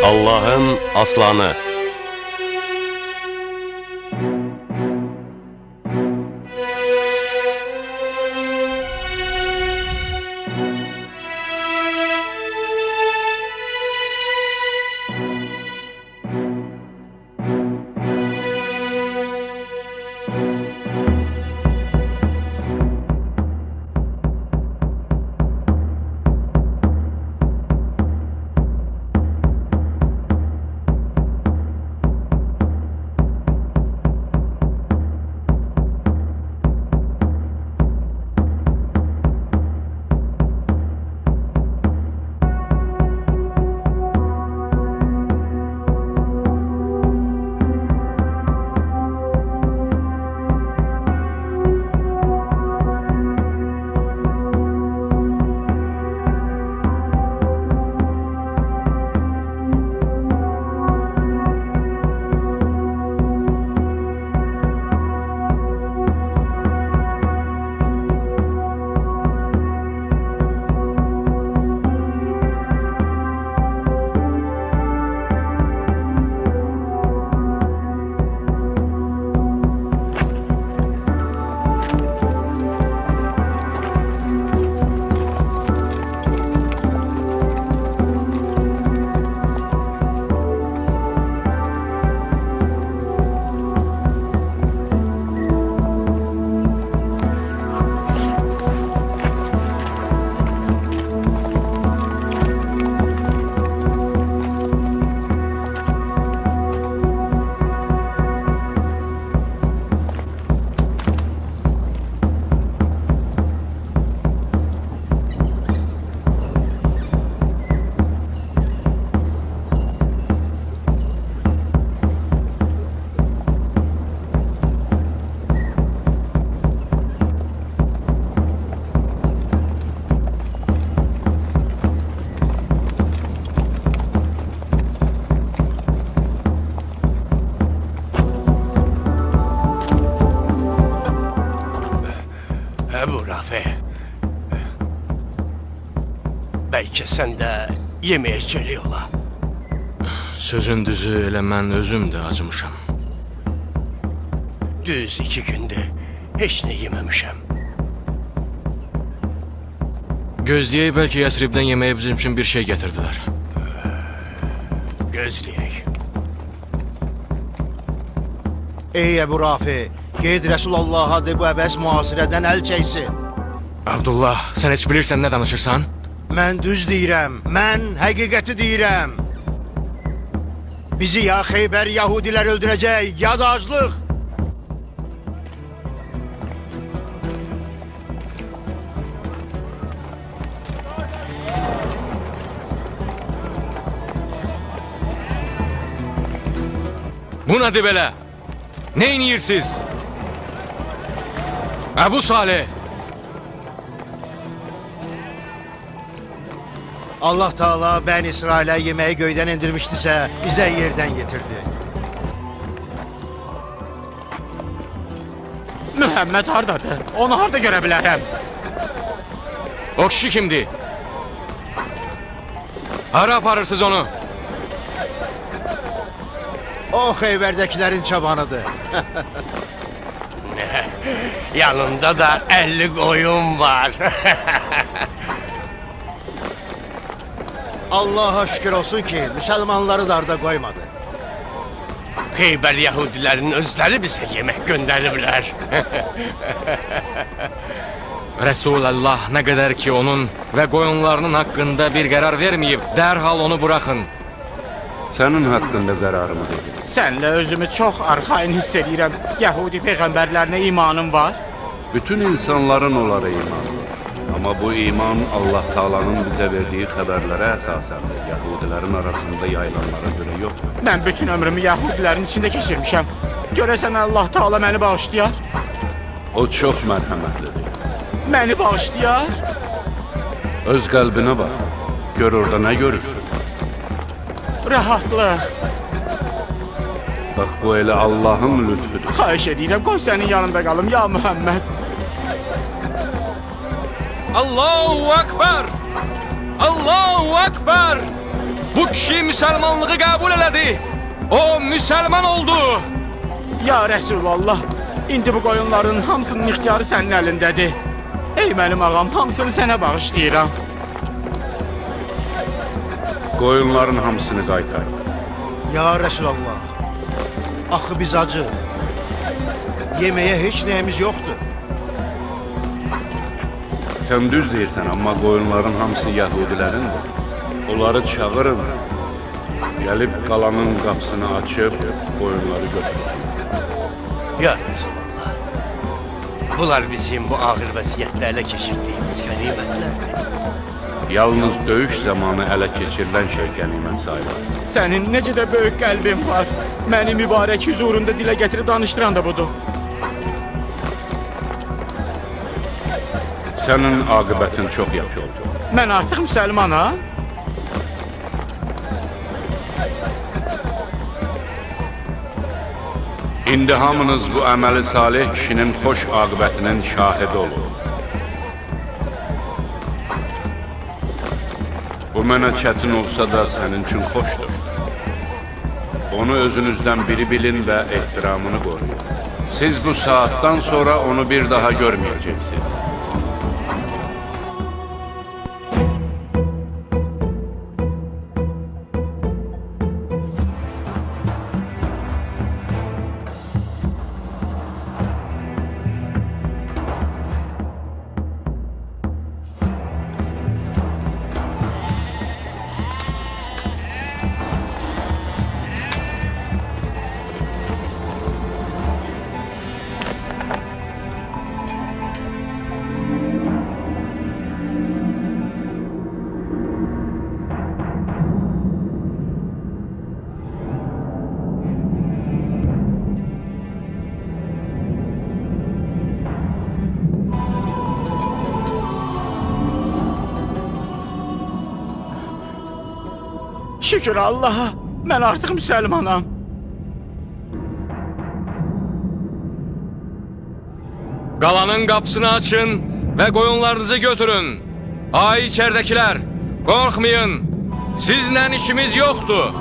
Allah'ın aslanı. Ebu Rafi, belki sen de yemeğe geliyorlar. Sözün düzü elə mən özüm də acımışam. Düz 2 gündür hiç ne yememişim. Gözləyək, bəlkə Yəsribdən yeməyə bizim üçün bir şey gətirdilər. Gözleyek. Ey Ebu Rafi, qeyd Resulullah'a de bu əbəs müasirədən əl çəksin. Abdullah, sən heç bilirsən nə danışırsan? Mən düz deyirəm, mən həqiqəti deyirəm. Bizi ya Xeybər Yahudilər öldürəcək, ya da aclıq. Bu nədir belə? Nə iniyirsiniz? Əbu Salih! Allah Teala ben İsrail'e yemeği göyden indirmiştise bize yerden getirdi. Mühəmməd hardadır? Onu harda görə bilərəm? O kişi kimdi? Hara aparırsınız onu? O Xeybər'dekilerin çobanıdır. Yanında da 50 koyun var. Allah'a şükür olsun ki Müslümanları darda koymadı. Xeybər Yahudilerin özleri bize yemek gönderiblər. Resulullah nə qədər ki onun və qoyunlarının haqqında bir qərar verməyib, dərhal onu buraxın. Sənin haqqında qərarımı dedim. Sənlə özümü çox arxain hiss edirəm. Yahudi peyğəmbərlərinə imanım var. Bütün insanların onlara imanı var. Ama bu iman Allah Taala'nın bize verdiği xəbərlərə əsasendir. Yahudilerin arasında yayılanlara göre yok. Mən bütün ömrümü Yahudilərin içində keçirmişəm. Görəsən Allah Taala məni bağışlayar? O çox mərhəmətlidir. Məni bağışlayar? Öz qəlbinə bax. Gör orada nə görürsün. Rahatlıq. Bax bu elə Allahın lütfüdür. Xahiş edirəm, qoy sənin yanında qalım ya Muhammed. Allahu Ekber! Allahu Ekber! Bu kişi Müslümanlığı kabul elədi. O Müslüman oldu. Ya Resulallah, indi bu qoyunların hamısının ixtiyarı sənin əlindədir. Ey mənim ağam, hamısını sənə bağışlayıram. Qoyunların hamısını qaytar. Ya Resulallah, axı biz acı. Yeməyə heç nəyimiz yoxdur. Sən düz deyirsən, amma qoyunların hamısı Yahudilərindir. Onları çağırın, gəlib qalanın qapısını açıb qoyunları götürsün. Ya Resulallah. Bunlar bizim bu ağır vəsiyyətdə ələ keçirdiyimiz qənimətlərdir. Yalnız döyüş zamanı ələ keçirilən şey qənimət sayılır. Sənin necə də böyük qəlbin var. Məni mübarək huzurunda dilə gətirib danışdıran da budur. Sənin aqibətin çox yaxşı oldu. Mən artıq müsəlmanam. İndi hamınız bu əməli salih kişinin xoş aqibətinin şahidi olun. Bu mənə çətin olsa da sənin üçün xoşdur. Onu özünüzdən biri bilin və ehtiramını qoruyun. Siz bu saatdan sonra onu bir daha görməyəcəksiniz. Şükür Allaha, mən artıq müsəlmanam. Qalanın qapısını açın və qoyunlarınızı götürün. Ay içərdəkilər, qorxmayın. Sizlə işimiz yoxdur.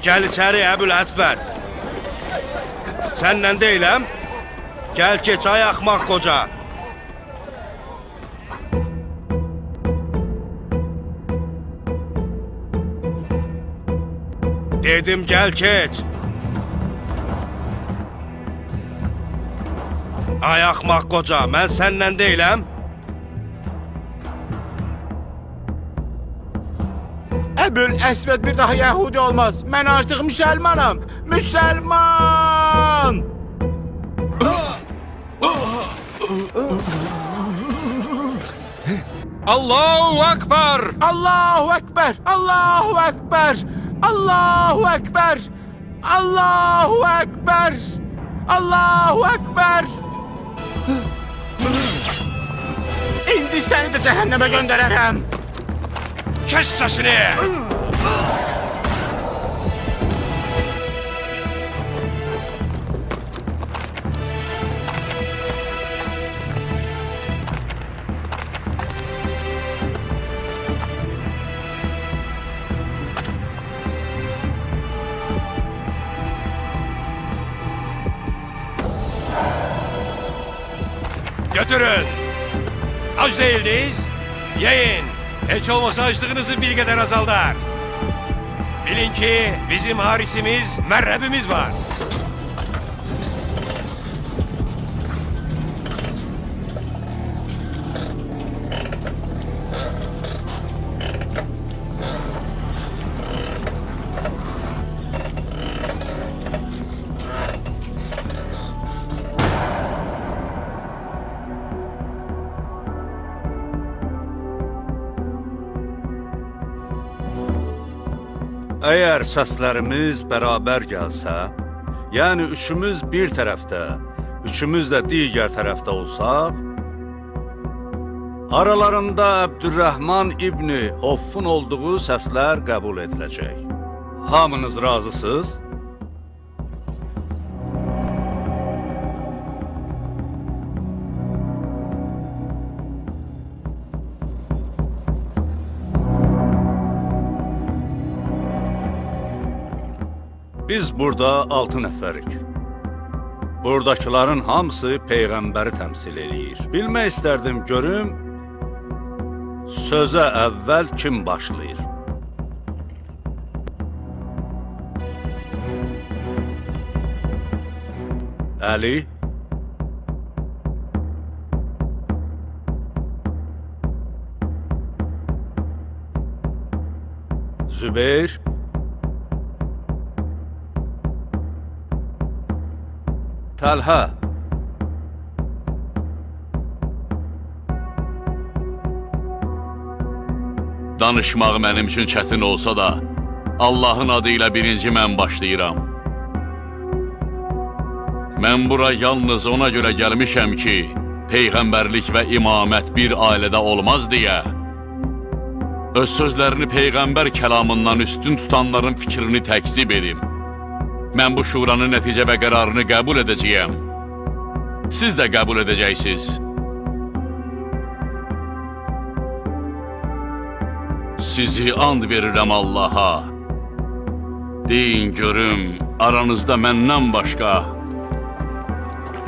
Gəl içəri Əbül Əsvəd. Səndən deyiləm. Gəl keç ay axmaq qoca. Dedim gəl keç. Ay axmaq qoca, mən səndən deyiləm. Əbül Əsvəd bir daha Yahudi olmaz. Mən artıq müsəlmanam. Müsəlman! Allahu Ekber! Allahu Ekber! Allahu Ekber! Allahu Ekber! Allahu Ekber! Allahu Ekber! İndi səni də cəhənnəmə göndərərəm. Kes sesini! Götürün. Aç değildiyiz. Yiyin. Hiç olmasa açlığınızı bir kadar azaldar. Bilin ki bizim harisimiz, merrebimiz var. Əgər səslərimiz bərabər gəlsə, yəni üçümüz bir tərəfdə, üçümüz də digər tərəfdə olsaq, aralarında Əbdürrəhman İbni Offun olduğu səslər qəbul ediləcək. Hamınız razısınız? Biz burada 6 nəfərik. Buradakıların hamısı Peyğəmbəri təmsil eləyir. Bilmək istərdim görüm, sözə əvvəl kim başlayır? Əli? Zübeyir? Təlhə? Danışmaq mənim üçün çətin olsa da, Allahın adı ilə birinci mən başlayıram. Mən bura yalnız ona görə gəlmişəm ki, Peyğəmbərlik və imamət bir ailədə olmaz deyə, öz sözlərini Peyğəmbər kəlamından üstün tutanların fikrini təkzib edim. Mən bu şuranın nəticə və qərarını qəbul edəcəyəm. Siz də qəbul edəcəksiniz. Sizi and verirəm Allaha. Deyin görüm, aranızda məndən başqa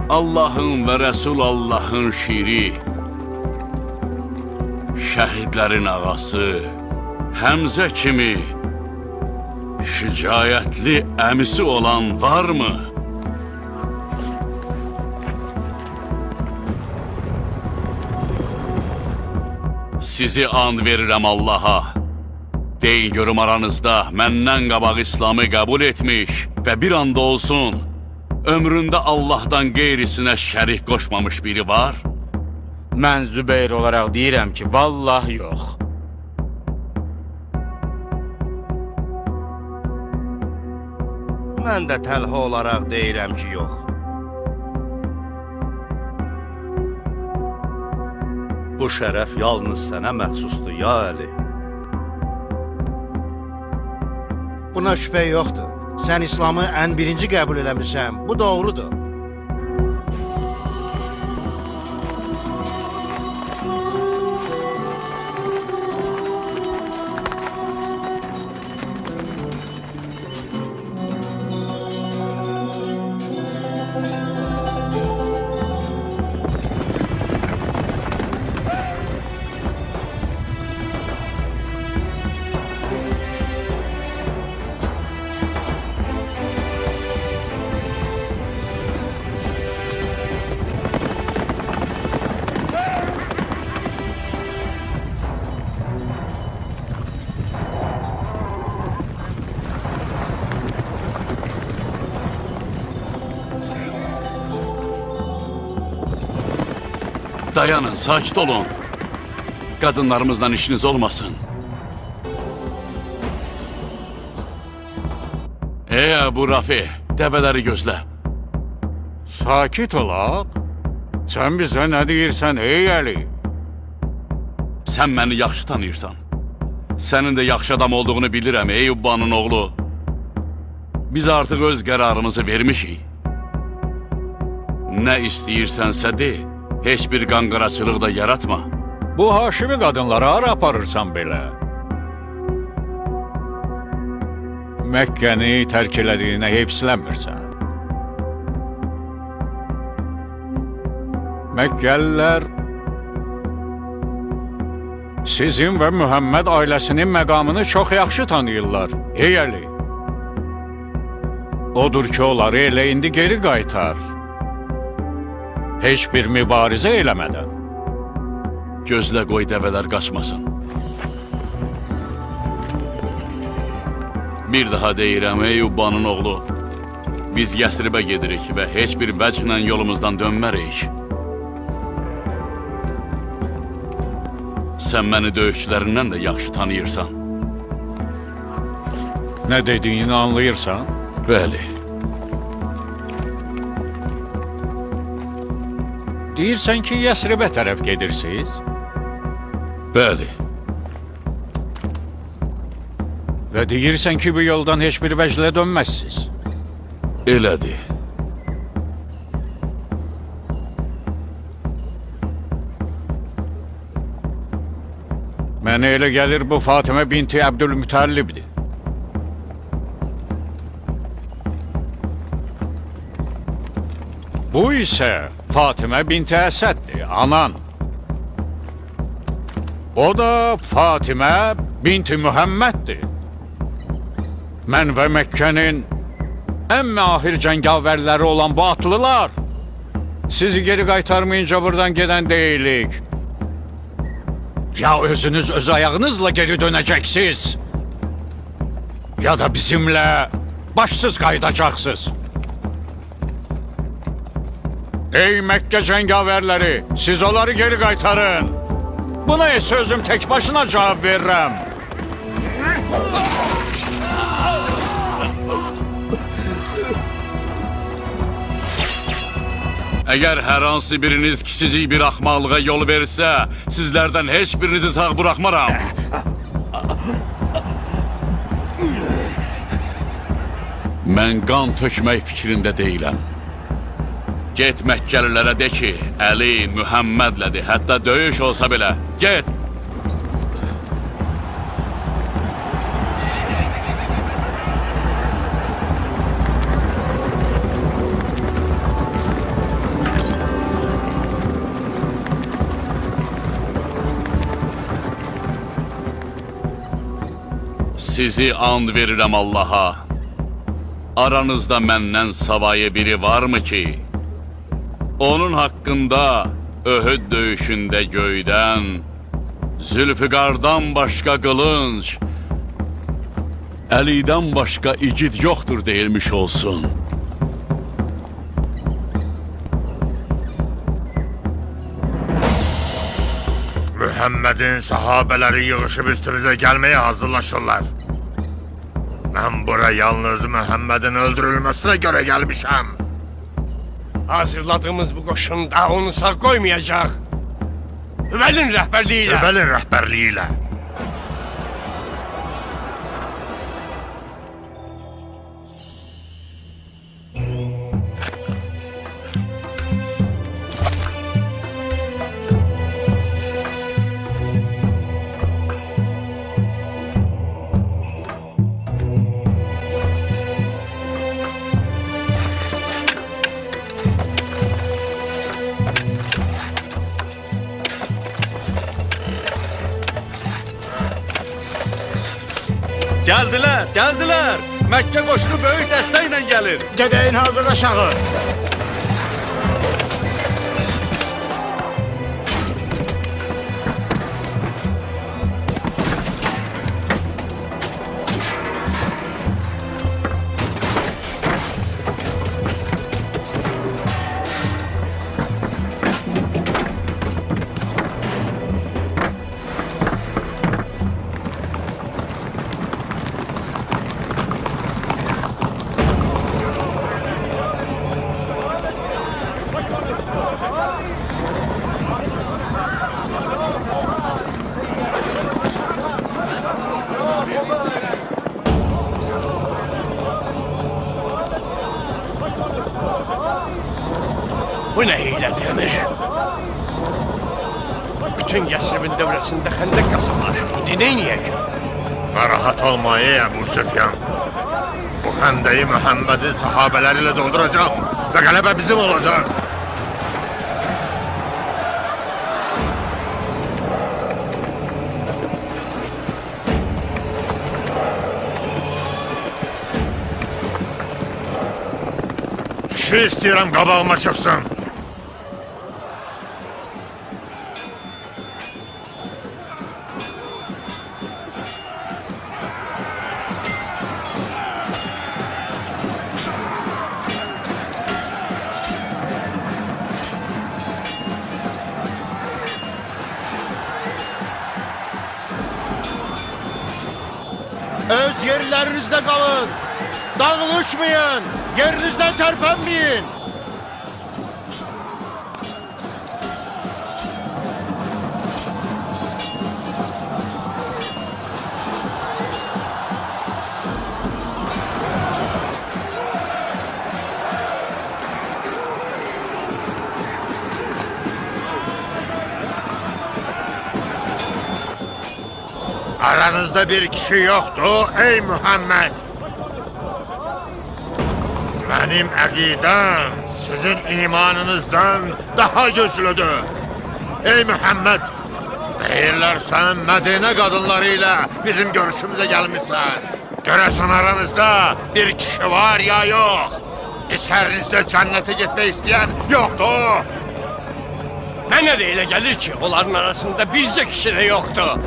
Allahın və Rəsul Allahın şiri, şəhidlərin ağası, Həmzə kimi şücaətli əmisi olan varmı? Sizi and verirəm Allaha. Deyin görüm aranızda məndən qabaq İslamı qəbul etmiş və bir anda olsun, ömründə Allahdan qeyrisinə şərik qoşmamış biri var? Mən Zübeyir olaraq deyirəm ki, vallah yox. Mən də Təlhə olaraq deyirəm ki, yox. Bu şərəf yalnız sənə məxsusdur, ya Əli. Buna şübhə yoxdur. Sən İslamı ən birinci qəbul eləmişsən. Bu doğrudur. Dayanın, sakit olun. Qadınlarımızla işiniz olmasın. Bu Rafi, dəvələri gözlə. Sakit olaq. Sən bizə nə deyirsən ey Əli? Sən məni yaxşı tanıyırsan. Sənin də yaxşı adam olduğunu bilirəm ey Ubbanın oğlu. Biz artıq öz qərarımızı vermişik. Nə istəyirsənsə de, heç bir qanqaraçılıq da yaratma. Bu Haşimi qadınlara hara aparırsan belə? Məkkəni tərk elədiyinə heyfsilənmirsən. Məkkəlilər sizin və Mühəmməd ailəsinin məqamını çox yaxşı tanıyırlar. Ey Əli. Odur ki, onları elə indi geri qaytar. Heç bir mübarizə eləmədən. Gözlə qoy dəvələr qaçmasın. Bir daha deyirəm, ey Ubbanın oğlu. Biz Yəsribə gedirik və heç bir vəclə yolumuzdan dönmərik. Sən məni döyüşçülərindən də yaxşı tanıyırsan. Nə dediyini anlayırsan? Bəli. Deyirsən ki, Yəsribə tərəf gedirsiniz? Bəli. Və deyirsən ki, bu yoldan heç bir vəclə dönməzsiniz. Elədir. Mənə elə gəlir bu Fatimə binti Əbdülmütəllibdir. Bu isə Fatimə binti Əsəddir, anan. O da Fatimə binti Mühəmməddir. Mən və Məkkənin ən mahir cəngavərləri olan bu atlılar sizi geri qaytarmayınca buradan gedən deyilik. Ya özünüz öz ayağınızla geri dönəcəksiniz, ya da bizimlə başsız qayıdacaqsınız. Ey Məkkə cəngavərləri, siz onları geri qaytarın. Buna isə özüm tək başına cavab verirəm. Əgər hər hansı biriniz kiçicik bir axmaqlığa yol verirsə, sizlərdən heç birinizi sağ buraxmaram. Mən qan tökmək fikrində deyiləm. Get Məkkəlilərə de ki, Əli Mühəmmədlədir, hətta döyüş olsa belə. Get! Sizi and verirəm Allaha. Aranızda məndən savayı biri varmı ki, onun haqqında Öhüd döyüşündə göydən, Zülfiqardan başqa qılınc, Əlidən başqa igid yoxdur deyilmiş olsun. Mühəmmədin sahabələri yığışıb üstümüzə gəlməyə hazırlaşırlar. Mən bura yalnız Mühəmmədin öldürülməsinə görə gəlmişəm. Hazırladığımız bu qoşunda onu sağ qoymayacaq. Hüvəlin rəhbərliyi ilə. Gəldilər. Məkkə qoşunu böyük dəstəklə gəlir. Gedəyin hazırlaşağı. Bu nə hiylədir əmir? Bütün Yəsribin dövrəsində xəndək qazırlar. İndi neyniyək? Narahat olma ey Əbu Süfyan. Bu xəndəyi Mühəmmədin sahabələri ilə dolduracaq və qələbə bizim olacaq. Kişi istəyirəm qabağıma çıxsın. Öz yerlərinizdə qalın. Dağılışmayın. Yerinizdən tərpənməyin. Aranızda bir kişi yoktu ey Muhammed. Benim əqidəm sizin imanınızdan daha güçlüdür. Ey Muhammed, deyirlər sən Mədinə qadınları ilə bizim görüşümüze gelmişsən. Görəsən aranızda bir kişi var ya yok? İçərinizdə cənnətə getmək istəyən yoktu. Mənə də elə gəlir ki, onların arasında bizcə kişi də yoxdur.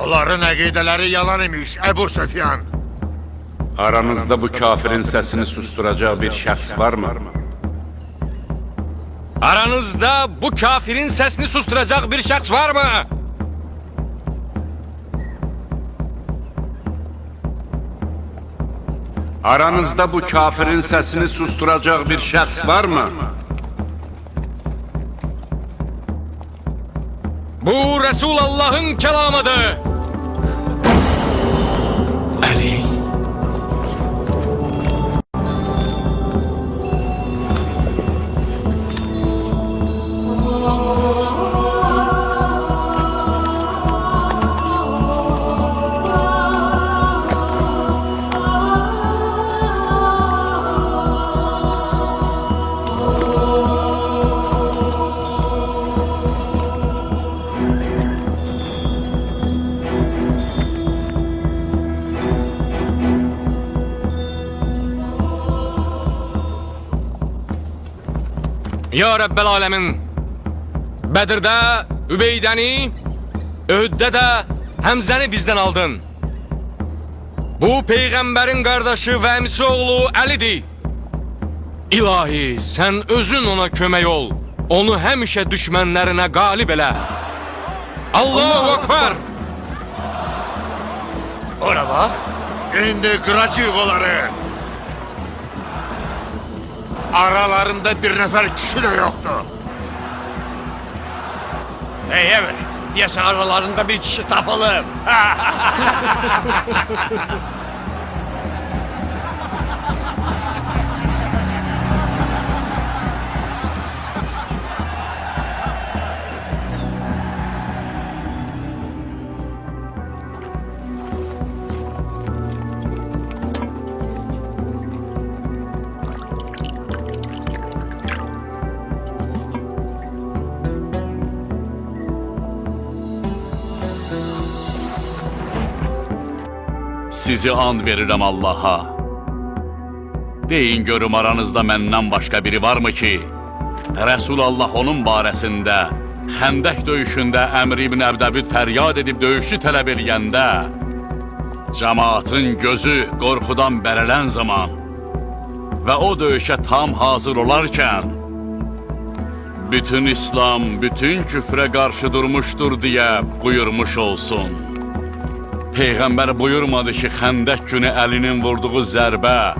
Onların əqidələri yalan imiş Ebu Süfyan. Aranızda bu kafirin sesini susturacak bir şəxs var mı? Aranızda bu kafirin sesini susturacak bir şəxs var mı? Aranızda bu kafirin sesini susturacak bir şəxs var mı? Bu Resulullah'ın kelamıdır. Ali. Ya Rabbel Alemin, Bedir'de Übeydəni, Öhd'de de Həmzəni bizden aldın. Bu peygamberin kardeşi ve əmisi oğlu Ali'dir. İlahi, sen özün ona kömək ol. Onu həmişə düşmənlərinə qalib elə. Allahu Ekber. Ora bak. İndi qıracaq onları. Aralarında bir nefer kişi de yoktu. Hey evet. Diyesen aralarında bir kişi tapalım. Sizi and verirəm Allaha. Deyin görüm aranızda məndən başqa biri varmı ki, Resulullah onun barəsində Xəndək döyüşündə Əmr ibn Əbdəvid fəryad edib döyüşçü tələb eləyəndə, cəmaatın gözü qorxudan bərələn zaman və o döyüşə tam hazır olarkən, bütün İslam, bütün küfrə qarşı durmuşdur deyə buyurmuş olsun. Peyğəmbər buyurmadı ki, Xəndək günü əlinin vurduğu zərbə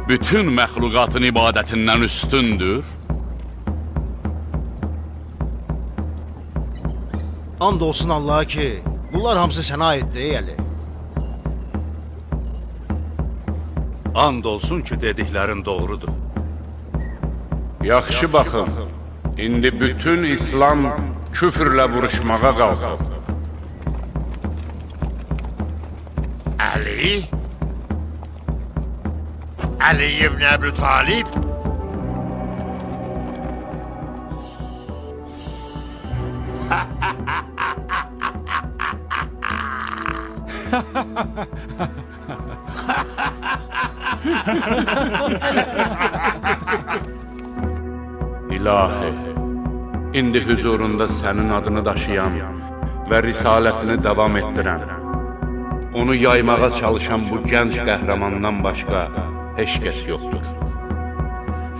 bütün məxluqatın ibadətindən üstündür. And olsun Allah'a ki, bunlar hamısı sənə aiddir ey Əli. And olsun ki, dediklərin doğrudur. Yaxşı baxın, indi bütün İslam küfrlə vuruşmağa qalxır. Ali? Ali ibn Ebu Talib? İlahi, indi huzurunda sənin adını daşıyan və risalətini davam etdirən, onu yaymağa çalışan bu gənc qəhrəmandan başqa heç kəs yoxdur.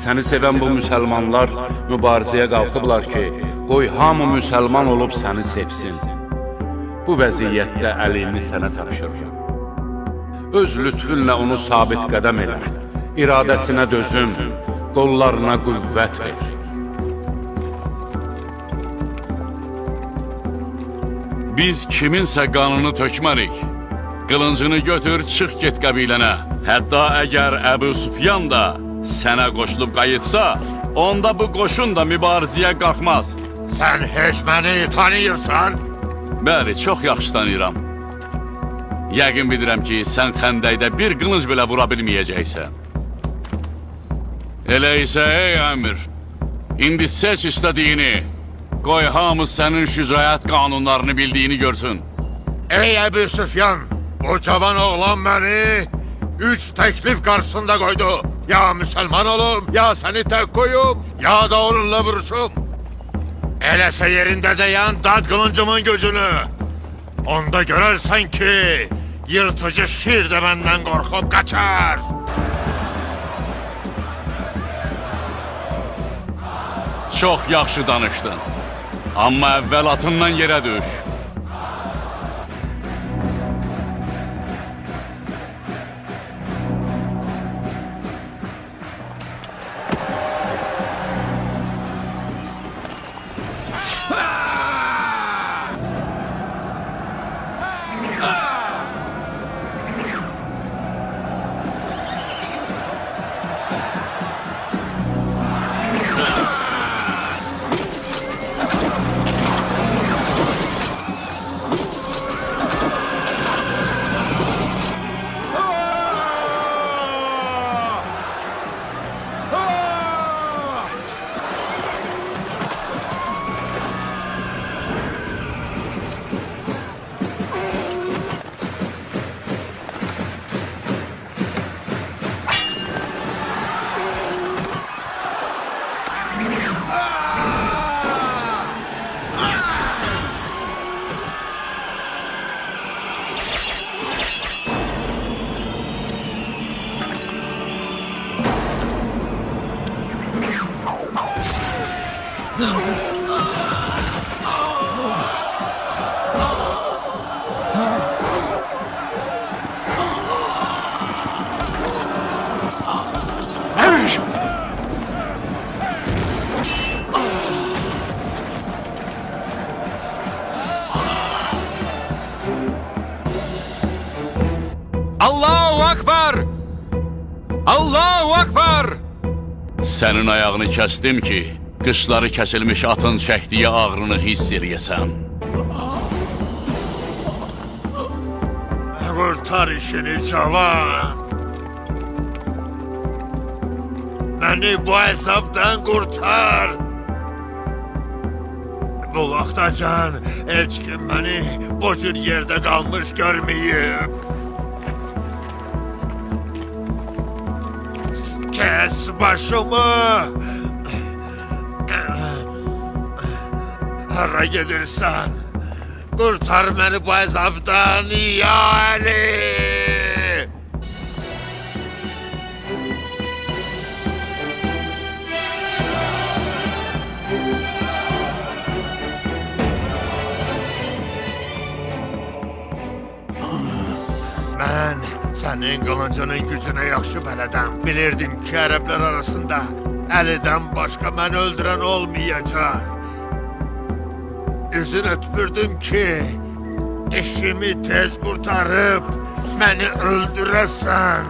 Səni sevən bu müsəlmanlar mübarizəyə qalxıblar ki, qoy hamı müsəlman olub səni sevsin. Bu vəziyyətdə əlini sənə tapşırır. Öz lütfünlə onu sabit qədəm elə, iradəsinə dözüm, qollarına qüvvət ver. Biz kiminsə qanını tökmərik. Qılıncını götür, çıx get qəbilənə. Hətta əgər Əbu Süfyan da sənə qoşulub qayıtsa, onda bu qoşun da mübarizəyə qalxmaz. Sən heç məni tanıyırsan? Bəli, çox yaxşı tanıyıram. Yəqin bilirəm ki, sən xəndəkdə bir qılınc belə vura bilməyəcəksən. Elə isə, ey əmir, indi seç istədiyini, qoy hamı sənin şücaət qanunlarını bildiyini görsün. Ey Əbu Süfyan, bu cavan oğlan məni 3 təklif qarşısında qoydu. Ya müsəlman olum, ya səni tək qoyum, ya da onunla vuruşum. Eləsə yerində dayan, dad qılıncımın gücünü. Onda görərsən ki, yırtıcı şir də məndən qorxub qaçar. Çox yaxşı danışdın. Amma əvvəl atından yerə düş. Allahu Akbar! Allahu Akbar! Sənin ayağını kəsdim ki, qışları kəsilmiş atın çəkdiyi ağrını hiss eləyəsən. Qurtar işini cavan. Məni bu hesabdan qurtar. Bu vaxtacan heç kim məni bu cür yerdə qalmış görməyib. Kes başımı. Hara gedirsən? Qurtar məni bu əzabdan, ya Əli! Mən sənin qılıncının gücünə yaxşı bələdəm. Bilirdim ki, ərəblər arasında Əlidən başqa məni öldürən olmayacaq. Üzünə tüpürdüm ki, işimi tez qurtarıb məni öldürəsən.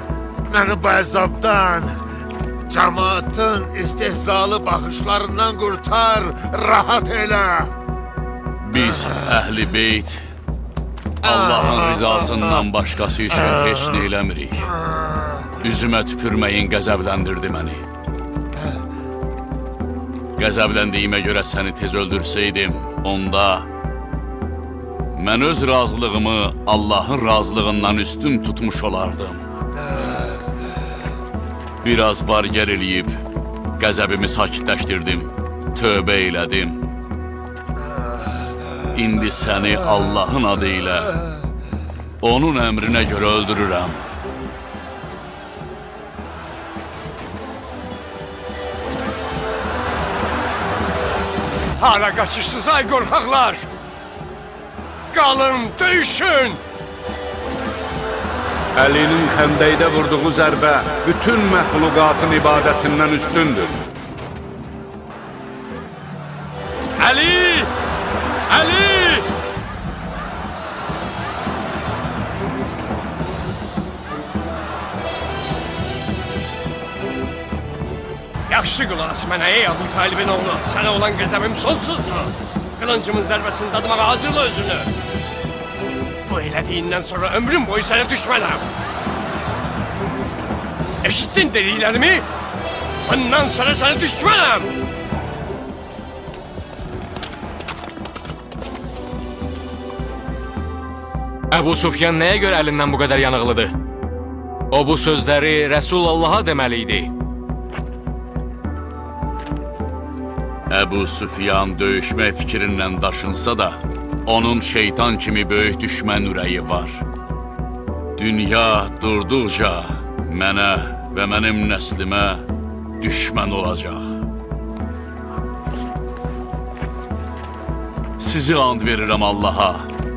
Məni bu əzabdan, cəmaatın istehzalı baxışlarından qurtar, rahat elə. Biz Əhl-i Beyt Allahın rizasından başqası üçün heç nə eləmirik. Üzümə tüpürməyin qəzəbləndirdi məni. Qəzəbləndiyimə görə səni tez öldürsəydim, onda mən öz razılığımı Allahın razılığından üstün tutmuş olardım. Biraz var gəl eləyib, qəzəbimi sakitləşdirdim, tövbə elədim. İndi səni Allahın adı ilə, onun əmrinə görə öldürürəm. Hala kaçışsınız ay korkaklar. Kalın döyüşün. Əlinin xəndəkdə vurduğu zərbə bütün məxluqatın ibadətindən üstündür. Ali! Ali! Yaxşı qulaq as mənə ey Abu Talibin oğlu. Sənə olan qəzəbim sonsuzdur. Kılıncımın zərbəsini dadımağa hazırla özünü. Bu elədiyindən sonra ömrüm boyu sənə düşmənəm. Eşittin dediklərimi? Bundan sonra sənə düşmənəm. Əbu Sufyan nəyə görə əlindən bu qədər yanıqlıdır? O bu sözləri Rəsulullah'a deməli idi. Əbu Süfyan döyüşmək fikrindən daşınsa da, onun şeytan kimi böyük düşmən ürəyi var. Dünya durduqca mənə və mənim nəslimə düşmən olacaq. Sizi and verirəm Allaha.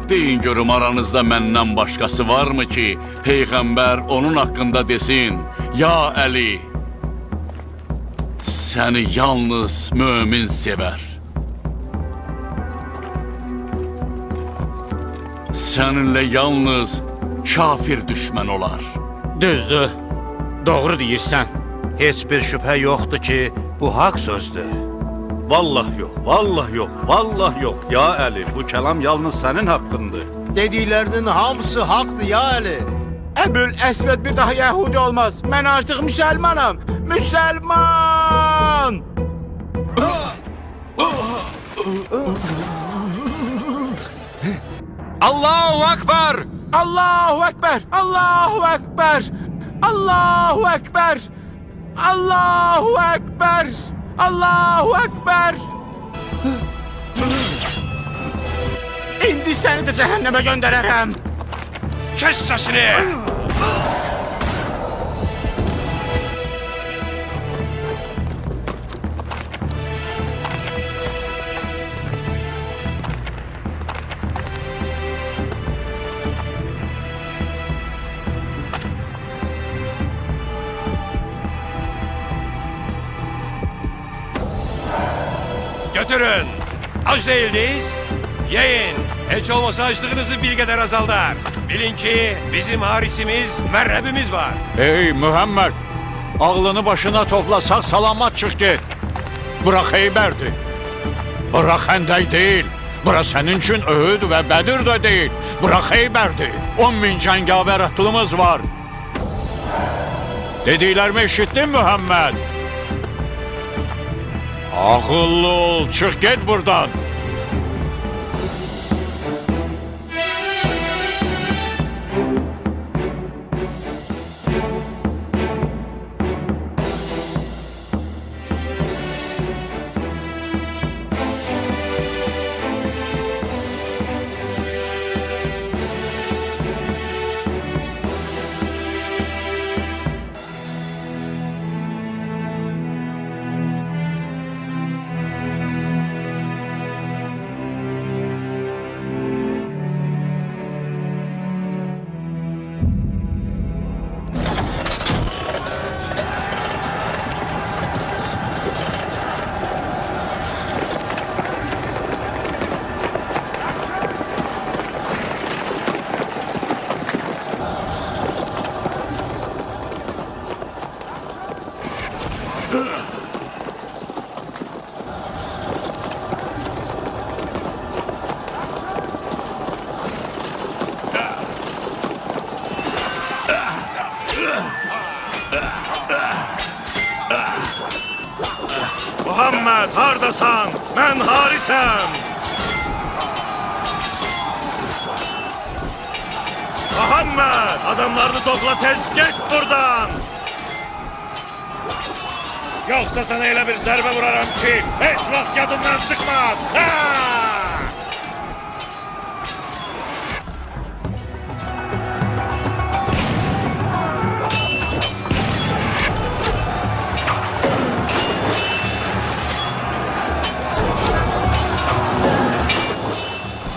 Deyin görüm aranızda məndən başqası varmı ki, Peyğəmbər onun haqqında desin, ya Əli, səni yalnız mömin sevər. Səninlə yalnız kafir düşmən olar. Düzdür. Doğru deyirsən. Heç bir şübhə yoxdur ki, bu haqq sözdür. Vallah yox, vallah yox, vallah yox. Ya Əli, bu kəlam yalnız sənin haqqındır. Dediklərinin hamısı haqqdır ya Əli. Əbül Əsvəd bir daha Yəhudi olmaz. Mən artıq müsəlmanam. Müsəlman! Allahu Akbar! Allahu Ekber! Allahu Ekber! Allahu Ekber! Allahu Ekber! Allahu Ekber! İndi səni də cəhənnəmə göndərərəm. Kes sesini. Götürün. Aç değildiyiz. Yiyin. Hiç olmasa açlığınızı bir kadar azaldar. Bilin ki bizim harisimiz, merhebimiz var. Ey Muhammed, ağlını başına topla, sağ salamat çık git. Bura Xeybərdir. Bura Xəndək deyil. Bura sənin üçün Öğüd və Bədir də deyil. Bura Xeybərdir. 10.000 cəngavər atılımız var. Dediklərimi eşittin Muhammed? Ağıllı ol, çık git buradan. Muhammed hardasan? Ben Harisem. Muhammed adamlarını topla tez git buradan. Yoksa sana öyle bir zerbe vurarım ki hiç vaxt yadımdan çıkmaz. Ha!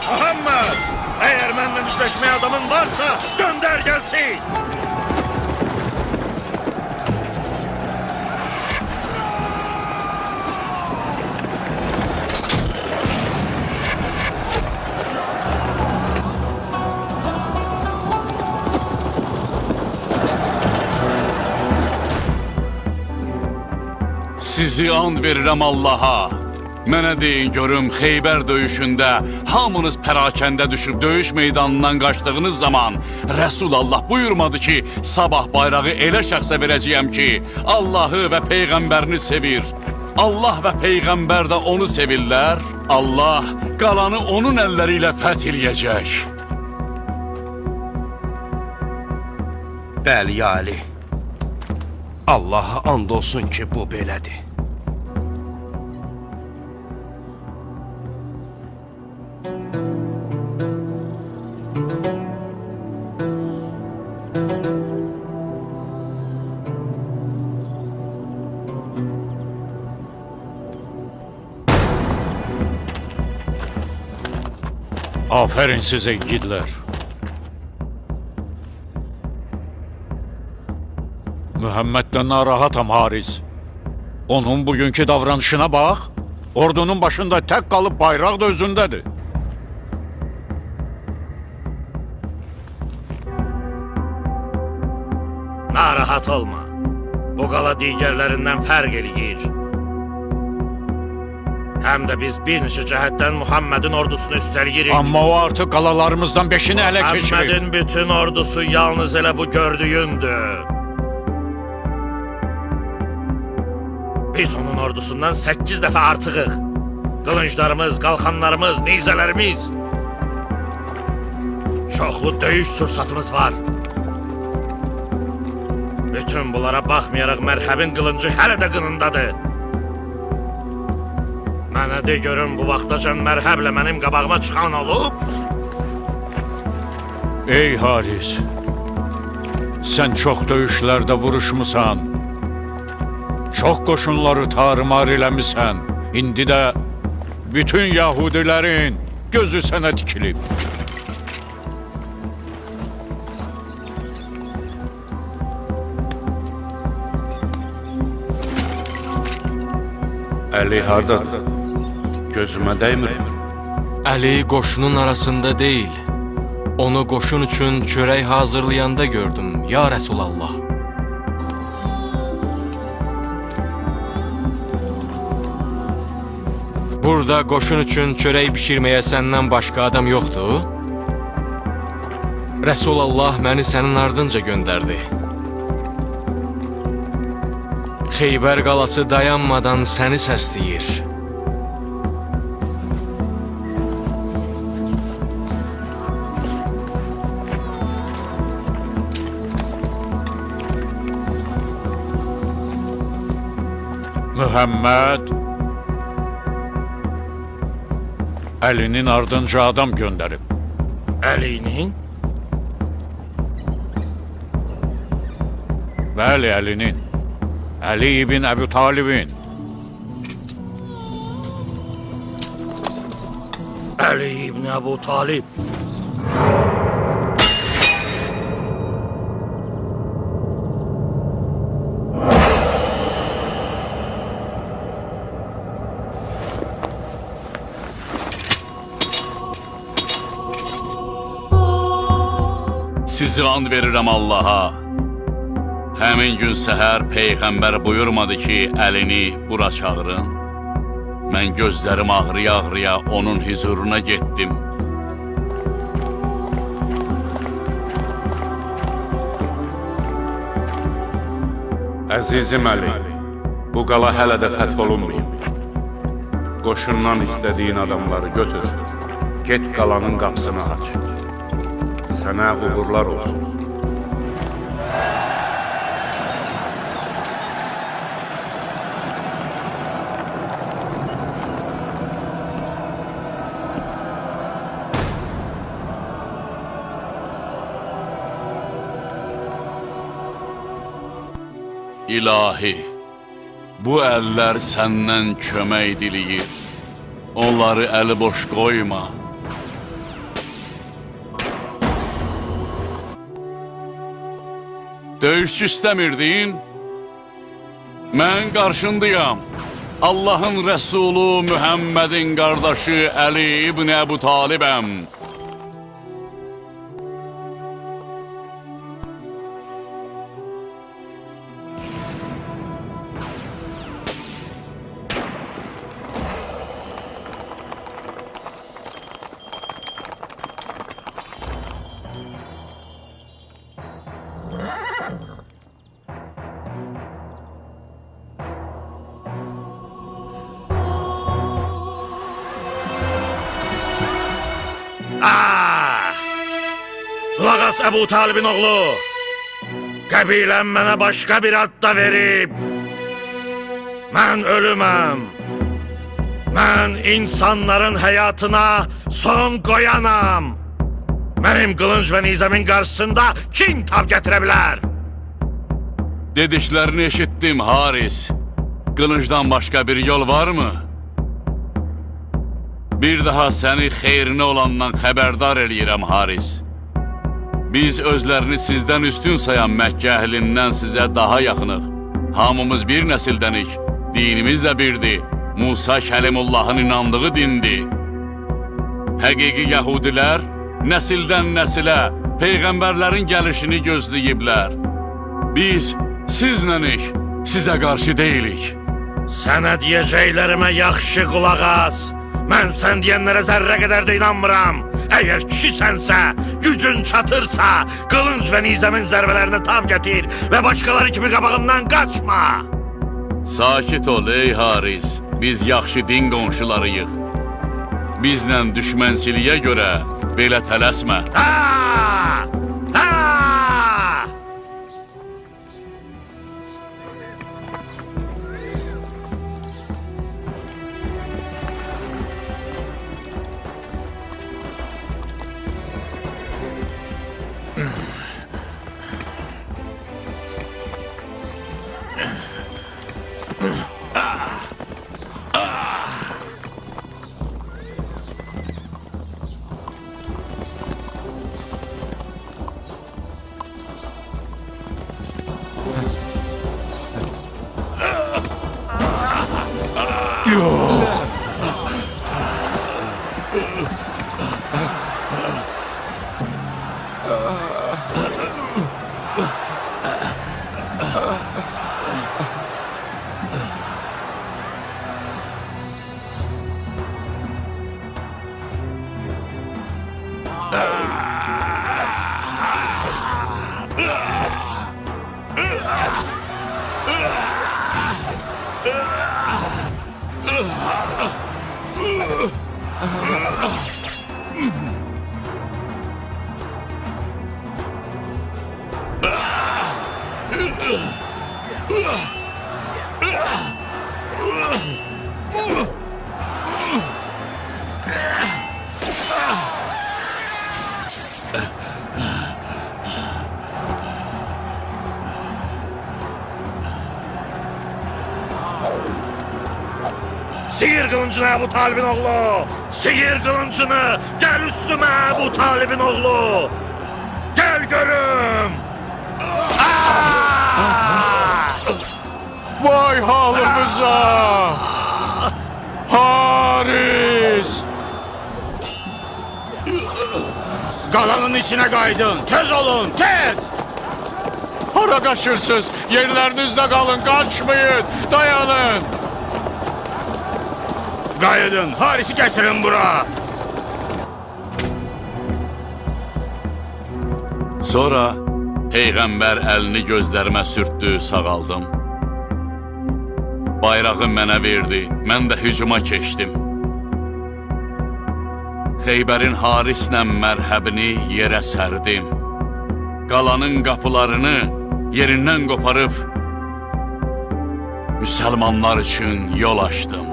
Muhammed! Eğer benimle düşleşmeye adamın varsa gönder gelsin. Sizi and verirəm Allaha. Mənə deyin görüm Xeybər döyüşündə hamınız pərakəndə düşüb döyüş meydanından qaçdığınız zaman Rəsulallah buyurmadı ki, sabah bayrağı elə şəxsə verəcəyəm ki, Allahı və Peyğəmbərini sevir. Allah və Peyğəmbər də onu sevirlər. Allah qalanı onun əlləri ilə fəth eləyəcək. Bəli, ya Ali. Allaha and olsun ki, bu belədir. Aferin size yiğitler. Muhammed'den narahatam Haris. Onun bugünkü davranışına bak. Ordunun başında tek kalıp bayrak da özündedir. Narahat olma. Bu qala digərlərindən fərq eləyir. Həm də biz bir neçə cəhətdən Muhammedin ordusunu üstəlgirik. Amma o artık qalalarımızdan beşini ele keçirib. Muhammedin bütün ordusu yalnız elə bu gördüyündür. Biz onun ordusundan 8 dəfə artığıq. Qılınclarımız, qalxanlarımız, neyzələrimiz. Çoxlu döyüş sursatımız var. Bütün bunlara baxmayaraq mərhəbin qılıncı hələ də qınındadır. Mənə de görün bu vaxtacan mərhəblə mənim qabağıma çıxan olub. Ey Haris, sen çok döyüşlerde vuruşmusan. Çok koşunları tarımar eləmisən. İndi də bütün Yahudilerin gözü sənə tikilib. Əli hardadır? Gözümə dəymir. Əli qoşunun arasında deyil. Onu qoşun üçün çörək hazırlayanda gördüm, ya Rəsulallah. Burada qoşun üçün çörək bişirməyə səndən başqa adam yoxdur? Rəsulallah məni sənin ardınca göndərdi. Xeybər qalası dayanmadan səni səsləyir. Muhammed Əli'nin ardınca adam gönderip. Əlinin? Bəli, Əli'nin. Əli ibn Əbu Talib'in. Əli ibn Əbu Talib. Sizi and verirəm Allaha. Həmin gün səhər Peyğəmbər buyurmadı ki, Əlini bura çağırın. Mən gözlərim ağrıya-ağrıya onun huzuruna getdim. Əzizim Əli, bu qala hələ də fəth olunmayıb. Qoşundan istədiyin adamları götür, get qalanın qapısını aç. Sənə uğurlar olsun. İlahi, bu əllər səndən kömək diləyir. Onları əli boş qoyma. Döyüşçü istəmirdin? Mən qarşındayam. Allahın Rəsulu Mühəmmədin qardaşı Əli ibn Əbu Talibəm. Qulaq as Əbu Talibin oğlu. Qəbiləm mənə başqa bir ad da verib. Mən ölüməm. Mən insanların həyatına son qoyanam. Mənim qılınc və nizəmin qarşısında kim tab gətirə bilər? Dediklərini eşitdim Haris. Qılıncdan başqa bir yol varmı? Bir daha səni xeyrinə olandan xəbərdar eləyirəm Haris. Biz özlərini sizdən üstün sayan Məkkə əhlindən sizə daha yaxınıq. Hamımız bir nəsildənik. Dinimiz də birdir. Musa Kəlimullahın inandığı dindir. Həqiqi yəhudilər nəsildən nəsilə peyğəmbərlərin gəlişini gözləyiblər. Biz sizlənik, sizə qarşı deyilik. Sənə deyəcəklərimə yaxşı qulaq as. Mən sən deyənlərə zərrə qədər də inanmıram. Əgər kişisənsə, gücün çatırsa, qılınc və nizəmin zərbələrinə tab gətir və başqaları kimi qabağımdan qaçma. Sakit ol ey Haris, biz yaxşı din qonşularıyıq. Bizlə düşmənçiliyə görə belə tələsmə. Ha! Ha! Sıyır kılıncını Ebu Talib'in oğlu! Sıyır kılıncını! Gel üstüme Ebu Talib'in oğlu! Gel görüm! Vay halımıza! Haris! Qalanın içine qaydın. Tez olun, tez! Hara qaçırsınız? Yerlərinizdə qalın, qaçmayın, dayanın. Qayıdın, Haris'i getirin bura. Sonra Peyğəmbər əlini gözlərimə sürtdü, sağaldım. Bayrağı mənə verdi, mən də hücuma keçdim. Xeybərin Harislə mərhəbini yerə sərdim. Qalanın qapılarını yerindən qoparıb müsəlmanlar üçün yol açdım.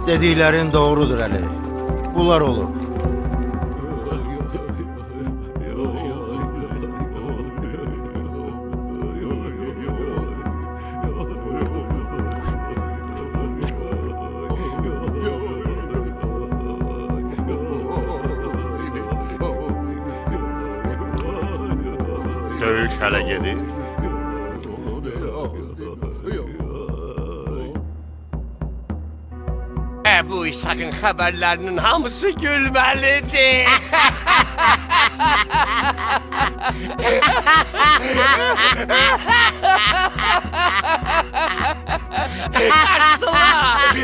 Dediklərin doğrudur Əli. Bunlar olub. döyüş hələ gedir. Bu İshak'ın haberlerinin hamısı gülmelidir.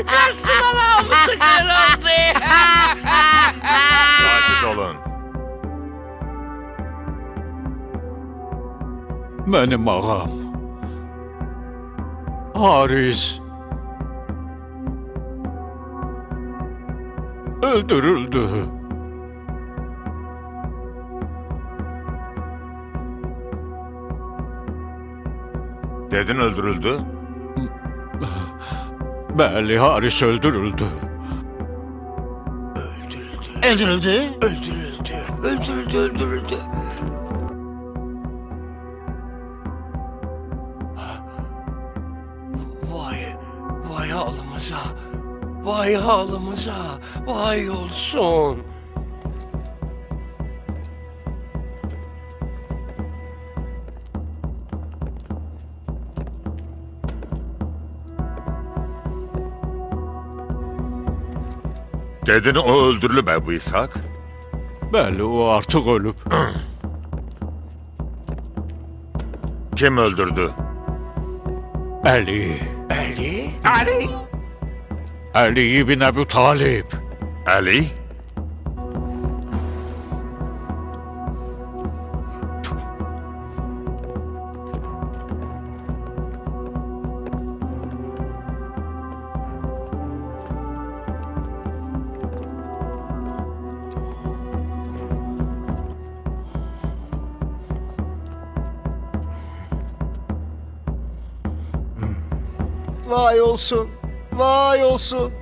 Kaçtılar hamısı gülmeli. Sakit olun. Mənim ağam. Haris. Öldürüldü. Dedin öldürüldü. Bəli, Haris öldürüldü. Öldürüldü. Öldürüldü. Vay halımıza. Vay halımıza. Vay olsun. Dedin o öldürülüb Əbu İshak. Bəli, o artıq ölüb. Kim öldürdü? Əli. Əli ibn Əbu Talib. Ali? Vay olsun. Vay olsun.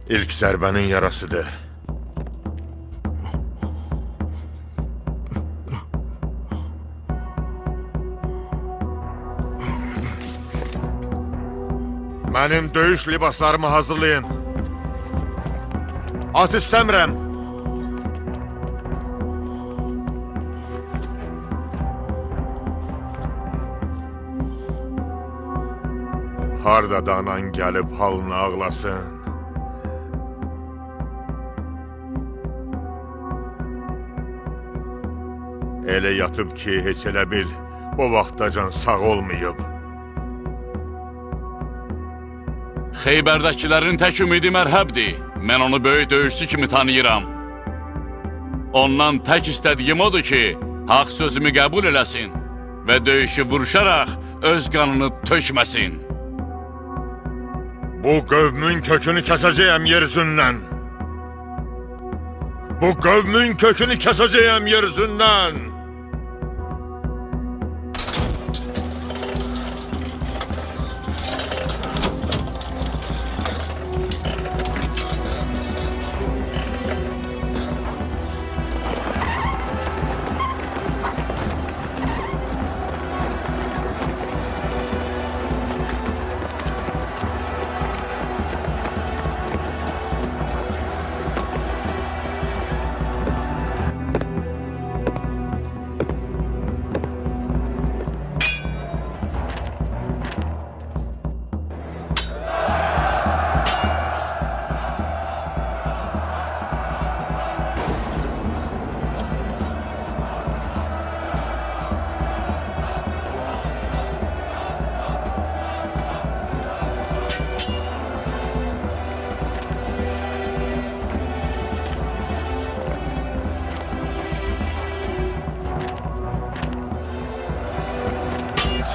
İlk zərbənin yarasıdır. Mənim döyüş libaslarımı hazırlayın. At istəmirəm. Harda da anan gəlib halını ağlasın. Elə yatıb ki, heç elə bil, o vaxtacan sağ olmayıb. Xeybərdəkilərin tək ümidi mərhəbdir. Mən onu böyük döyüşçü kimi tanıyıram. Ondan tək istədiyim odur ki, haqq sözümü qəbul eləsin və döyüşü vuruşaraq öz qanını tökməsin. Bu qövmün kökünü kəsəcəyəm yeryüzündən. Bu qövmün kökünü kəsəcəyəm yeryüzündən.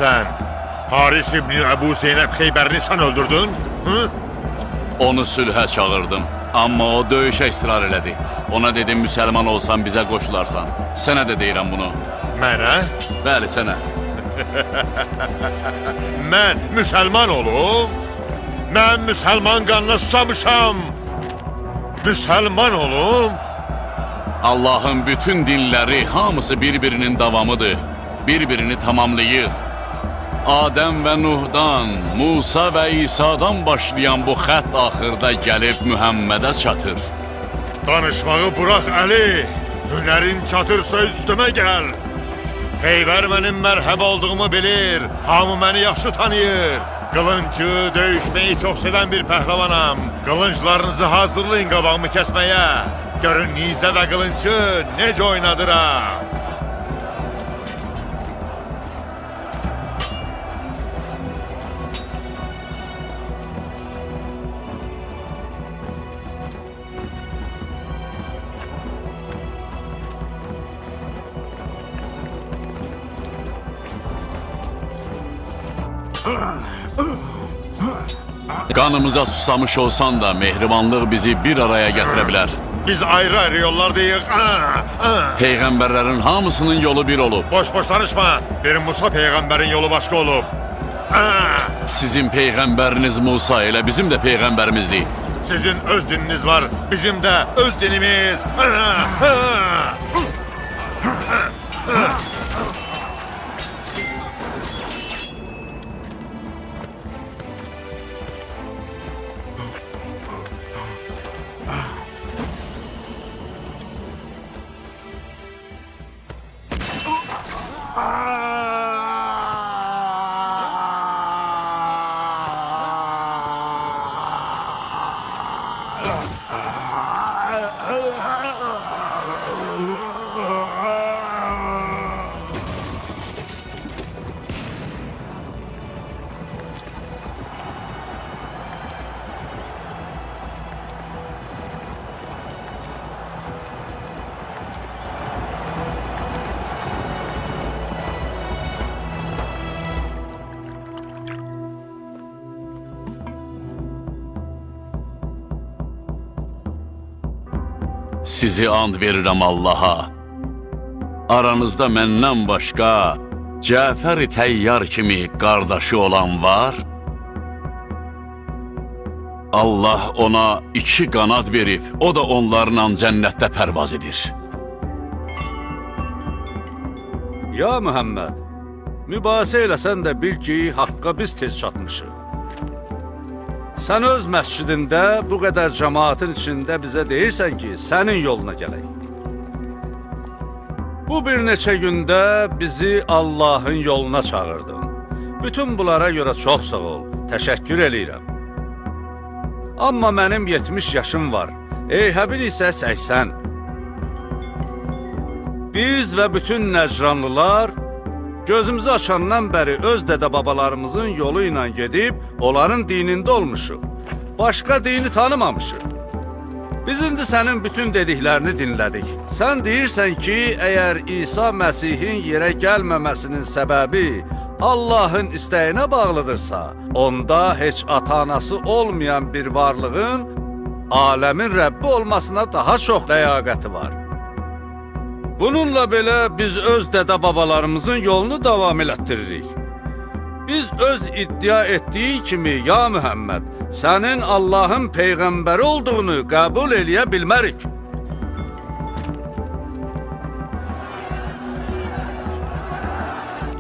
Sen, Haris İbni Ebu Zeynep Xeybərini sen öldürdün, hı? Onu sülhə çağırdım. Amma o döyüşə israr elədi. Ona dedim, müsəlman olsan bizə qoşularsan. Sənə də deyirəm bunu. Mənə? Bəli, sənə. Mən müsəlman olum? Mən müsəlman qanına susamışam. Müsəlman olum? Allahın bütün dinləri hamısı bir-birinin davamıdır. Bir-birini tamamlayır. Adəm və Nuhdan, Musa və İsa'dan başlayan bu xətt axırda gəlib Mühəmmədə çatır. Danışmağı bırak Ali. Hünerin çatırsa üstüme gel. Xeybər mənim mərhəb olduğumu bilir. Hamı məni yaxşı tanıyır. Qılıncı, döyüşməyi çox sevən bir pəhləvanam. Qılınclarınızı hazırlayın qabağımı kəsməyə. Görün nizə və qılıncı necə oynadıram. Qanımıza susamış olsan da mehribanlıq bizi bir araya gətirə bilər. Biz ayrı-ayrı yollardayıq. Peyğəmbərlərin hamısının yolu bir olub. Boş-boş danışma. Bir Musa peyğəmbərin yolu başqa olub. Sizin peyğəmbəriniz Musa elə bizim də peyğəmbərimizdir. Sizin öz dininiz var, bizim də öz dinimiz. Sizi and verirəm Allaha. Aranızda məndən başqa Cəfər-i Təyyar kimi qardaşı olan var? Allah ona 2 qanad verib, o da onlarla cənnətdə pərvaz edir. Ya Muhammed, mübahisə eləsən də bil ki, haqqa biz tez çatmışıq. Sən öz məscidində bu qədər cəmaatın içində bizə deyirsən ki, sənin yoluna gələk. Bu bir neçə gündə bizi Allahın yoluna çağırdın. Bütün bunlara görə çox sağ ol, təşəkkür eləyirəm. Amma mənim 70 yaşım var, Eyhəbin isə 80. Biz və bütün Nəcranlılar gözümüzü açandan bəri öz dədə-babalarımızın yolu ilə gedib, onların dinində olmuşuq. Başqa dini tanımamışıq. Biz indi sənin bütün dediklərini dinlədik. Sən deyirsən ki, əgər İsa Məsihin yerə gəlməməsinin səbəbi Allahın istəyinə bağlıdırsa, onda heç ata-anası olmayan bir varlığın aləmin Rəbbi olmasına daha çox ləyaqəti var. Bununla belə biz öz dədə-babalarımızın yolunu davam elətdiririk. Biz öz iddia etdiyin kimi, ya Mühəmməd, sənin Allahın Peyğəmbəri olduğunu qəbul eləyə bilmərik.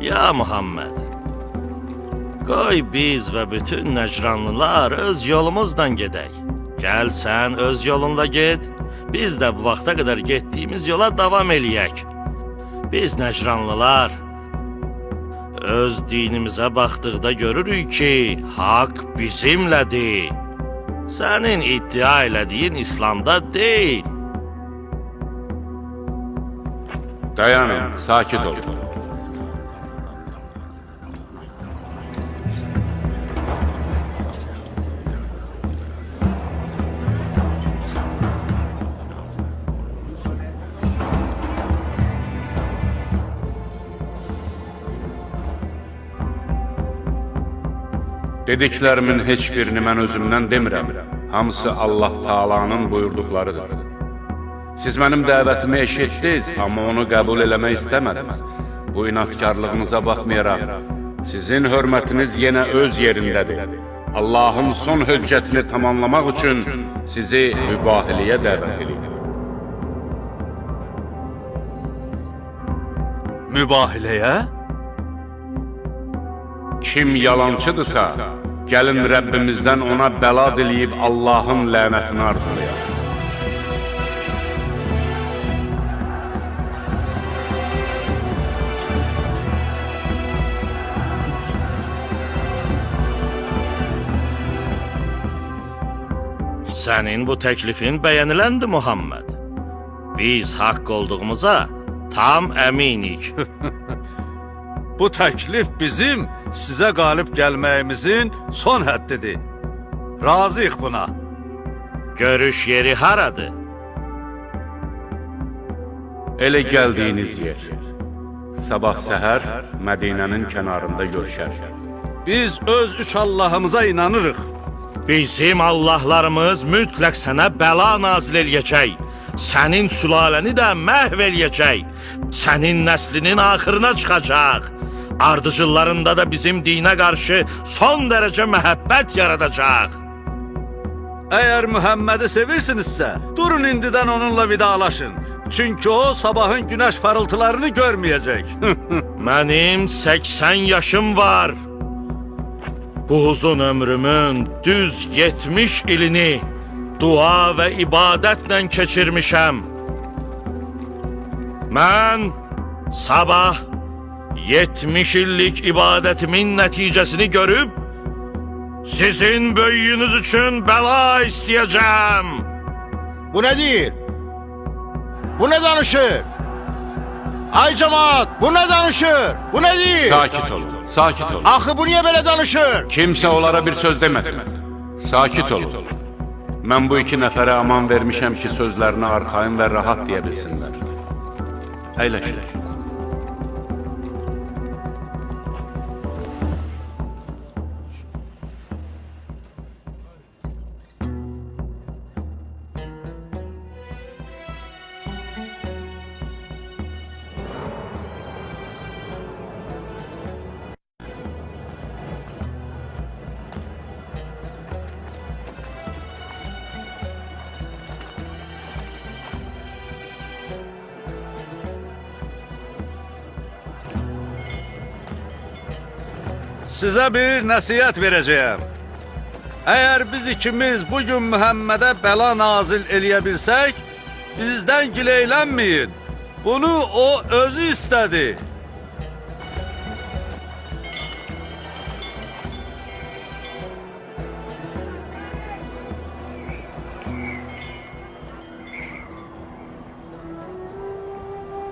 Ya Muhammed, qoy biz və bütün Nəcranlılar öz yolumuzdan gedək. Gəl sən öz yolunla get, biz də bu vaxta qədər getdiyimiz yola davam eləyək. Biz Nəcranlılar öz dinimizə baxdıqda görürük ki, haqq bizimlədir. Sənin iddia elədiyin İslamda deyil. Dayanın, sakit olun. Dediklərimin heç birini mən özümdən demirəm. Hamısı Allah Taala'nın buyurduqlarıdır. Siz mənim dəvətimi eşitdiniz, amma onu qəbul eləmək istəmədiniz. Bu inatkarlığınıza baxmayaraq, sizin hörmətiniz yenə öz yerindədir. Allahın son höccətini tamamlamaq üçün sizi mübahiləyə dəvət edir. Mübahiləyə? Kim yalancıdırsa, gəlin Rəbbimizdən ona bəla diləyib Allahın lənətini arzulayaq. Sənin bu təklifin bəyəniləndi, Muhammed. Biz haqq olduğumuza tam əminik. Bu təklif bizim sizə qalib gəlməyimizin son həddidir. Razıyıq buna. Görüş yeri haradır? Elə gəldiyiniz yer. Sabah səhər Mədinənin kənarında görüşər. Biz öz üç Allahımıza inanırıq. Bizim Allahlarımız mütləq sənə bəla nazil eləyəcək. Sənin sülaləni də məhv eləyəcək. Sənin nəslinin axırına çıxacaq. Ardıcıllarında da bizim dinə qarşı son dərəcə məhəbbət yaradacaq. Əgər Mühəmmədi sevirsinizsə, durun indidən onunla vidalaşın. Çünki o sabahın günəş parıltılarını görməyəcək. Mənim 80 yaşım var. Bu uzun ömrümün düz 70 ilini dua və ibadətlə keçirmişəm. Mən sabah 70 illik ibadətimin nəticəsini görüb, sizin böyüyünüz üçün bəla istəyəcəm. Bu ne değil? Bu ne danışır? Ay cemaat, bu ne danışır? Bu ne değil? Sakit olun, sakit olun. Axı bu niye böyle danışır? Kimsə onlara bir söz deməsin. Sakit olun. Mən bu iki nəfərə aman vermişəm ki, sözlərini arxayın və rahat deyə bilsinlər. Əyləşin. Sizə bir nəsihət verəcəyəm. Əgər biz ikimiz bugün Mühəmmədə bəla nazil eləyə bilsək, bizdən gileylənməyin. Bunu o özü istədi.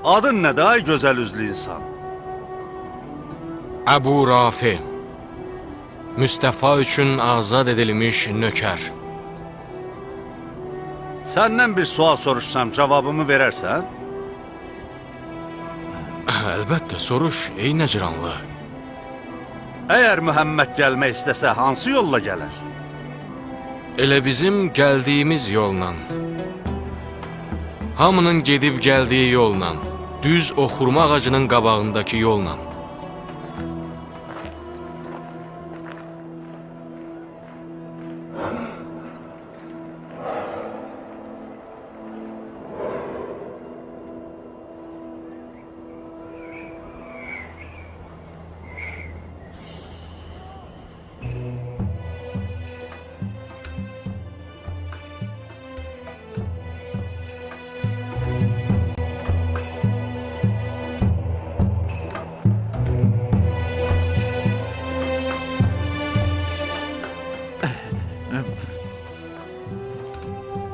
Adın nədir ay gözəl üzlü insan? Əbu Rafi, Müstəfa üçün azad edilmiş nökər. Səndən bir sual soruşsam, cavabımı verərsən? Əlbəttə, soruş, ey Nəcranlı. Əgər Mühəmməd gəlmək istəsə, hansı yolla gələr? Elə bizim gəldiyimiz yolla. Hamının gedib gəldiyi yolla. Düz o xurma ağacının qabağındakı yolla.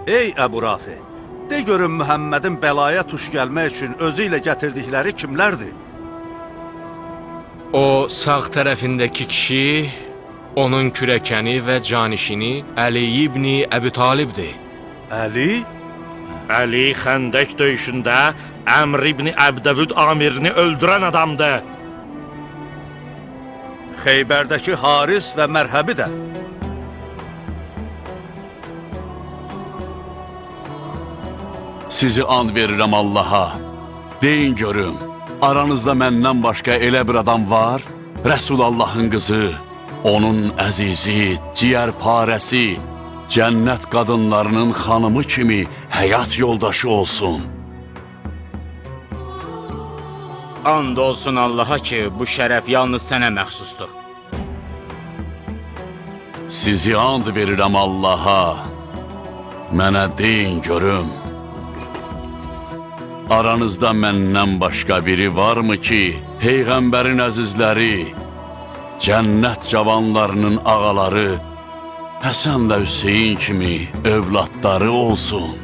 Ey Əbu Rafi, de görün Mühəmmədin bəlaya tuş gəlmək üçün özü ilə gətirdikləri kimlərdir? O sağ tərəfindəki kişi, onun kürəkəni və canişini Əli ibn Əbi Talibdir. Əli? Əli Xəndək döyüşündə Əmr ibn Əbdəvüd amirini öldürən adamdır. Xeybərdəki Haris və Mərhəbi də. Sizi and verirəm Allaha. Deyin görüm, aranızda məndən başqa elə bir adam var? Rəsulallahın qızı, onun əzizi, ciyərparəsi, cənnət qadınlarının xanımı kimi həyat yoldaşı olsun. And olsun Allaha ki, bu şərəf yalnız sənə məxsusdur. Sizi and verirəm Allaha. Mənə deyin görüm, aranızda məndən başqa biri varmı ki, Peyğəmbərin əzizləri, cənnət cavanlarının ağaları, Həsən də Hüseyin kimi övladları olsun.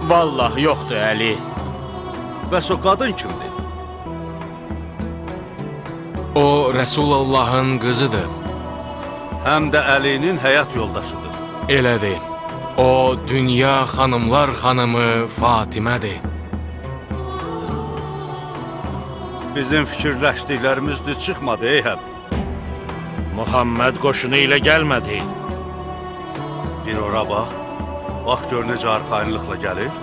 Vallahi yoxdur Əli. Bəs o qadın kimdir? O Resulullah'ın qızıdır. Həm də Əlinin həyat yoldaşıdır. Elədir. O dünya xanımlar xanımı Fatimədir. Bizim fikirləşdiklərimiz düz çıxmadı Eyhəb. Muhammed qoşunu ilə gəlmədi. Bir ora bax. Bax gör necə arxayınlıqla gəlir.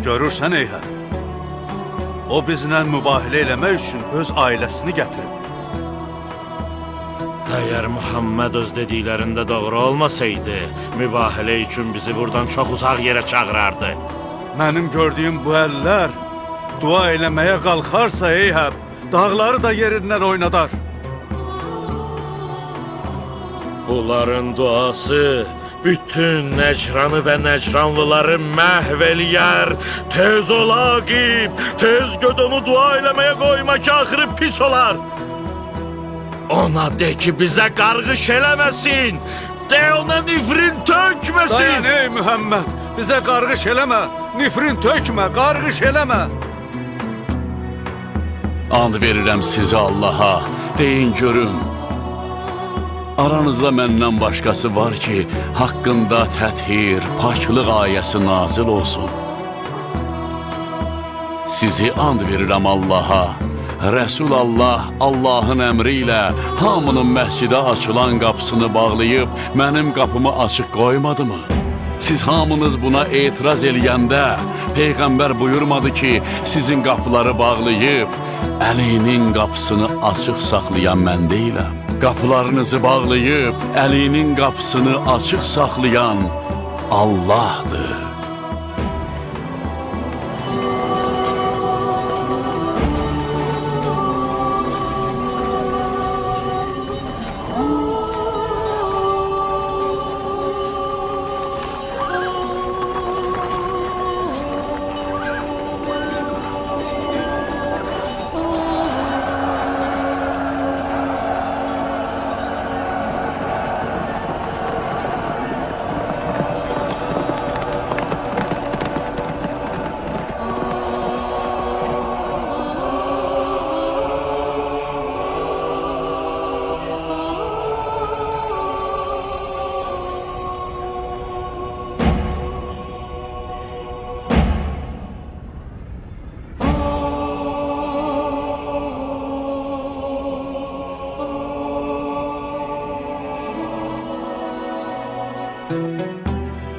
Görürsən Eyhəb. O bizlə mübahilə eləmək üçün öz ailəsini gətirib. Əgər Muhammed öz dediklərində doğru olmasaydı, mübahilə üçün bizi buradan çox uzaq yerə çağırardı. Mənim gördüyüm bu əllər dua eləməyə qalxarsa Eyhəb, dağları da yerindən oynadar. Bunların duası bütün Nəcranı və Nəcranlıları məhv eləyər. Tez ol Aqib, tez göd onu dua eləməyə qoyma ki, axırı pis olar. Ona de ki, bizə qarğış eləməsin. De ona nifrin tökməsin. Dayan ey Mühəmməd, bizə qarğış eləmə, nifrin tökmə, qarğış eləmə. And verirəm sizə Allaha, deyin görüm. Aranızda məndən başqası var ki, haqqında təthir, paklıq ayəsi nazil olsun. Sizi and verirəm Allaha, Rəsul Allah Allahın əmri ilə hamının məscidə açılan qapısını bağlayıb mənim qapımı açıq qoymadı mı? Siz hamınız buna etiraz eləyəndə Peyğəmbər buyurmadı ki, sizin qapıları bağlayıb Əlinin qapısını açıq saxlayan mən deyiləm. Qapılarınızı bağlayıb Əlinin qapısını açıq saxlayan Allahdır.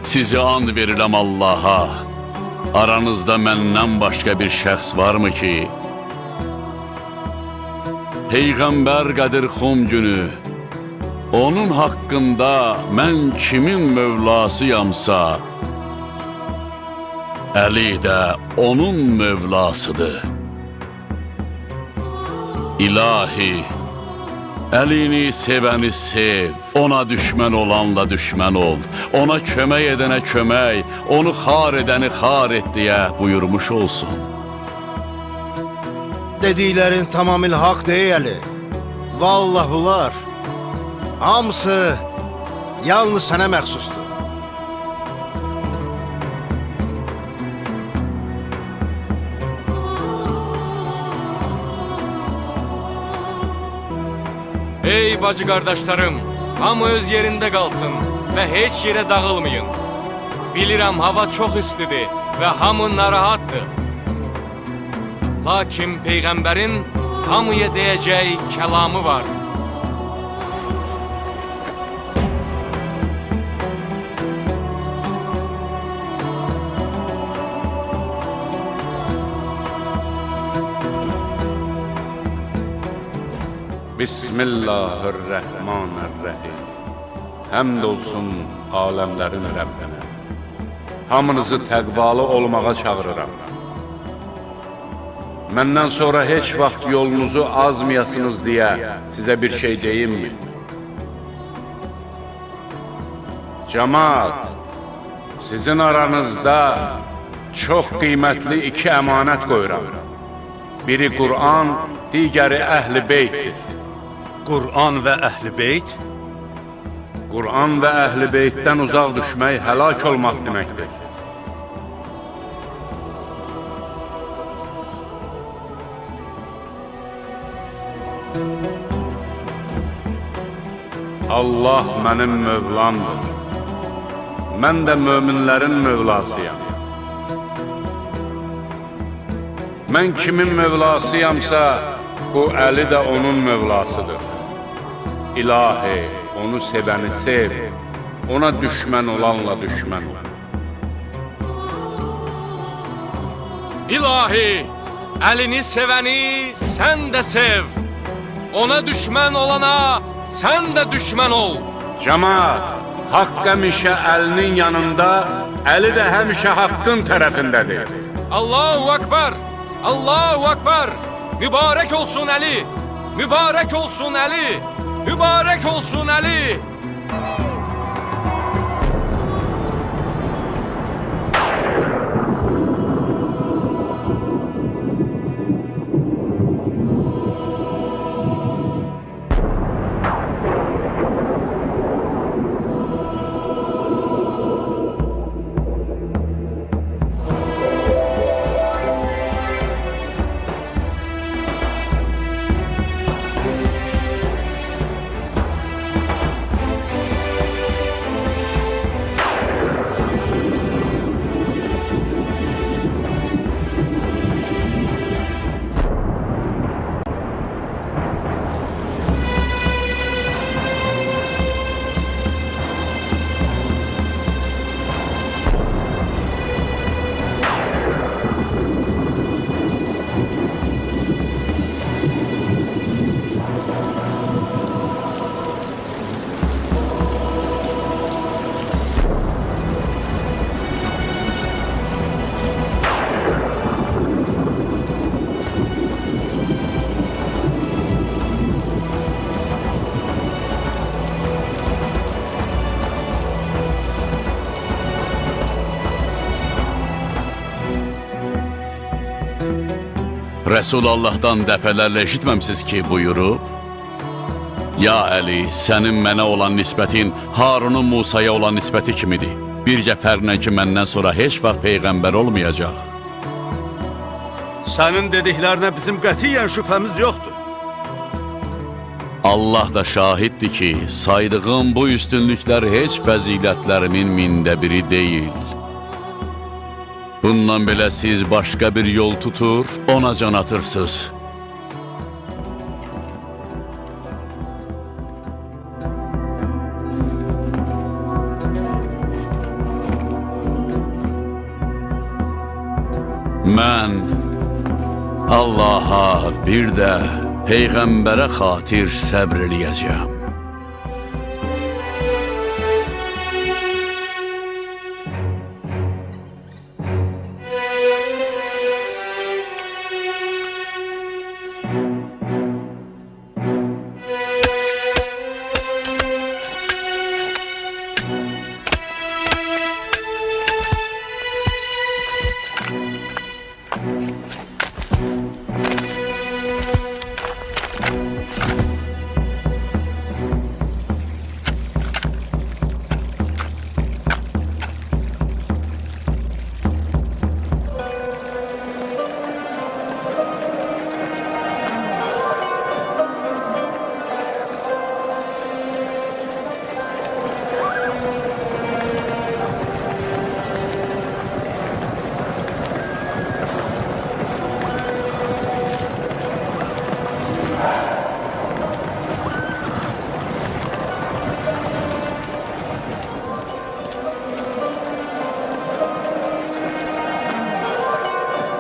Sizi and verirəm Allaha, aranızda məndən başqa bir şəxs varmı ki, Peyğəmbər Qədir Xum günü, onun haqqında mən kimin mövlasıyamsa, Əli də onun mövlasıdır. İlahi, Əlini sevəni sev, ona düşmən olanla düşmən ol, ona kömək edənə kömək, onu xar edəni xar et deyə buyurmuş olsun. Dediklərin tamamilə haqq deyəli. Vallahi bunlar hamısı yalnız sənə məxsusdur. Ey bacı qardaşlarım, hamı öz yerində qalsın və heç yerə dağılmayın. Bilirəm hava çox istidir və hamı narahatdır. Lakin Peyğəmbərin hamıya deyəcək kəlamı var. Bismillahirrahmanirrahim. Həmd olsun aləmlərin Rəbbinə. hamınızı təqvalı olmağa çağırıram. Məndən sonra heç vaxt yolunuzu azmayasınız deyə sizə bir şey deyimmi? Cəmaat, sizin aranızda çox qiymətli iki əmanət qoyuram. Biri Qur'an, digəri Əhl-i Beytdir. Qur'an və Əhl-i Beyt? Qur'an və Əhl-i Beytdən uzaq düşmək həlak olmaq deməkdir. Allah mənim Mövlamdır. Mən də möminlərin Mövlasıyam. Mən kimin Mövlasıyamsa, bu Əli də onun Mövlasıdır. İlahi, onu sevəni sev, ona düşmən olanla düşmən ol. İlahi, Əlini sevəni sən də sev. Ona düşmən olana sən də düşmən ol. Cəmaat, haqq həmişə Əlinin yanında, Əli də həmişə haqqın tərəfindədir. Allahu Akbar, Allahu Akbar. Mübarək olsun Əli, mübarək olsun Əli, mübarək olsun Əli. Rəsulallahdan dəfələrlə eşitməmsiz ki, buyurub? Ya Əli, sənin mənə olan nisbətin Harunun Musaya olan nisbəti kimidir. Bircə fərqlə ki, məndən sonra heç vaxt Peyğəmbər olmayacaq. Sənin dediklərinə bizim qətiyyən şübhəmiz yoxdur. Allah da şahiddir ki, saydığım bu üstünlüklər heç fəzilətlərimin mində biri deyil. Bundan belə siz başqa bir yol tutur, ona can atırsınız. Mən Allaha bir də Peyğəmbərə xatir səbr eləyəcəm.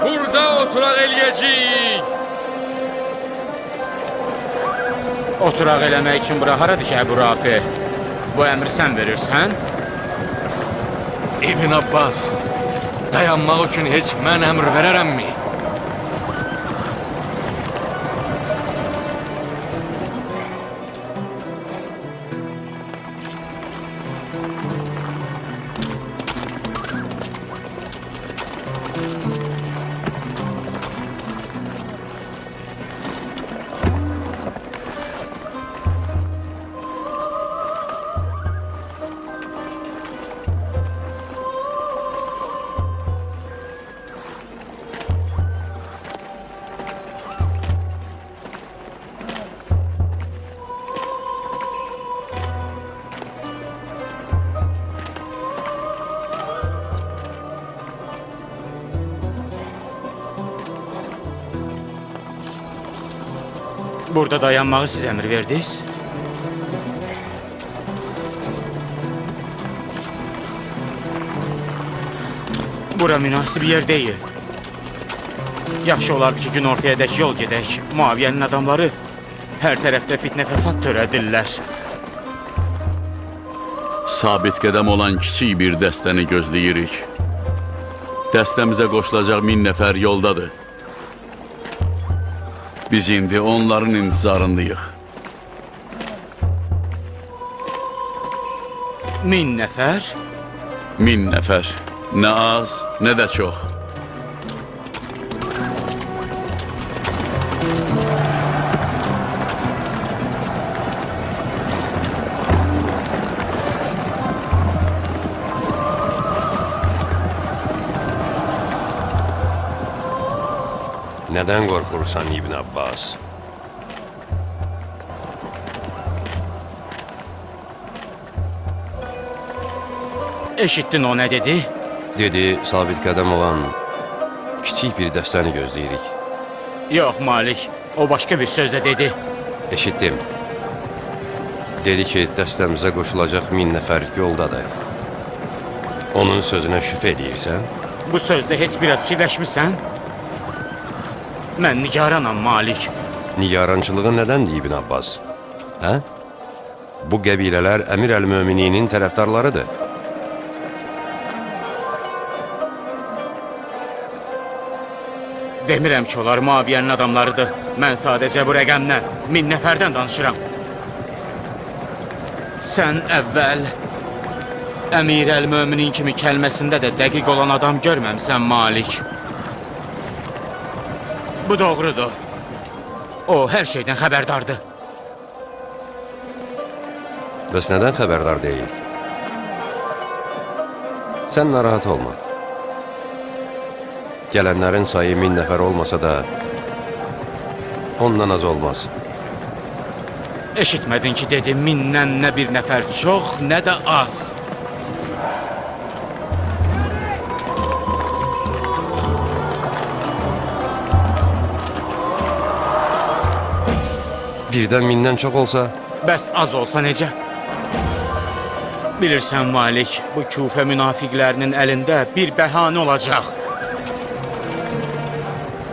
Burada oturaq eləyəcəyik. Oturaq eləmək üçün bura haradır ki, Əbu Rafi? Bu əmri sən verirsən? İbn Abbas, Dayanmaq üçün heç mən əmr verərəmmi? Burada dayanmağı siz əmr verdiniz. Bura münasib yer deyil. Yaxşı olardı ki, gün ortaya dək yol gedək. Muaviyyənin adamları hər tərəfdə fitnə fəsad törədirlər. Sabit qədəm olan kiçik bir dəstəni gözləyirik. Dəstəmizə qoşulacaq 1000 nəfər yoldadır. Biz indi onların intizarındayıq. 1000 nəfər? 1000 nəfər. Nə az, nə də çox. Neden korkursan İbn Abbas? Eşitdin o nə dedi? Dedi, sabit qədəm olan kiçik bir dəstəni gözləyirik. Yox Malik, o başqa bir sözlə dedi. Eşitdim. Dedi ki, dəstəmizə qoşulacaq 1000 nəfər yoldadır. Onun sözünə şübhə edirsən? Bu sözdə heç biraz fikirləşmirsən? Mən nigaranam Malik. Nigarançılığın nədəndir İbn Abbas? Hə? Bu qəbilələr Əmir əl-Mömininin tərəfdarlarıdır. Demirəm ki, onlar Muaviyyənin adamlarıdır. Mən sadəcə bu rəqəmdən, 1000 nəfərdən danışıram. Sən əvvəl Əmir əl-Möminin kimi kəlməsində də dəqiq olan adam görməmsən Malik. Bu doğrudur. O hər şeydən xəbərdardır. Bəs nədən xəbərdar deyil? Sən narahat olma. Gələnlərin sayı 1000 nəfər olmasa da ondan az olmaz. Eşitmədin ki, dedim, 1000-dən nə bir nəfər çox, nə də az. Birdən 1000-dən çox olsa? Bəs az olsa necə? Bilirsən Malik, bu Kufə münafiqlərinin əlində bir bəhanə olacaq.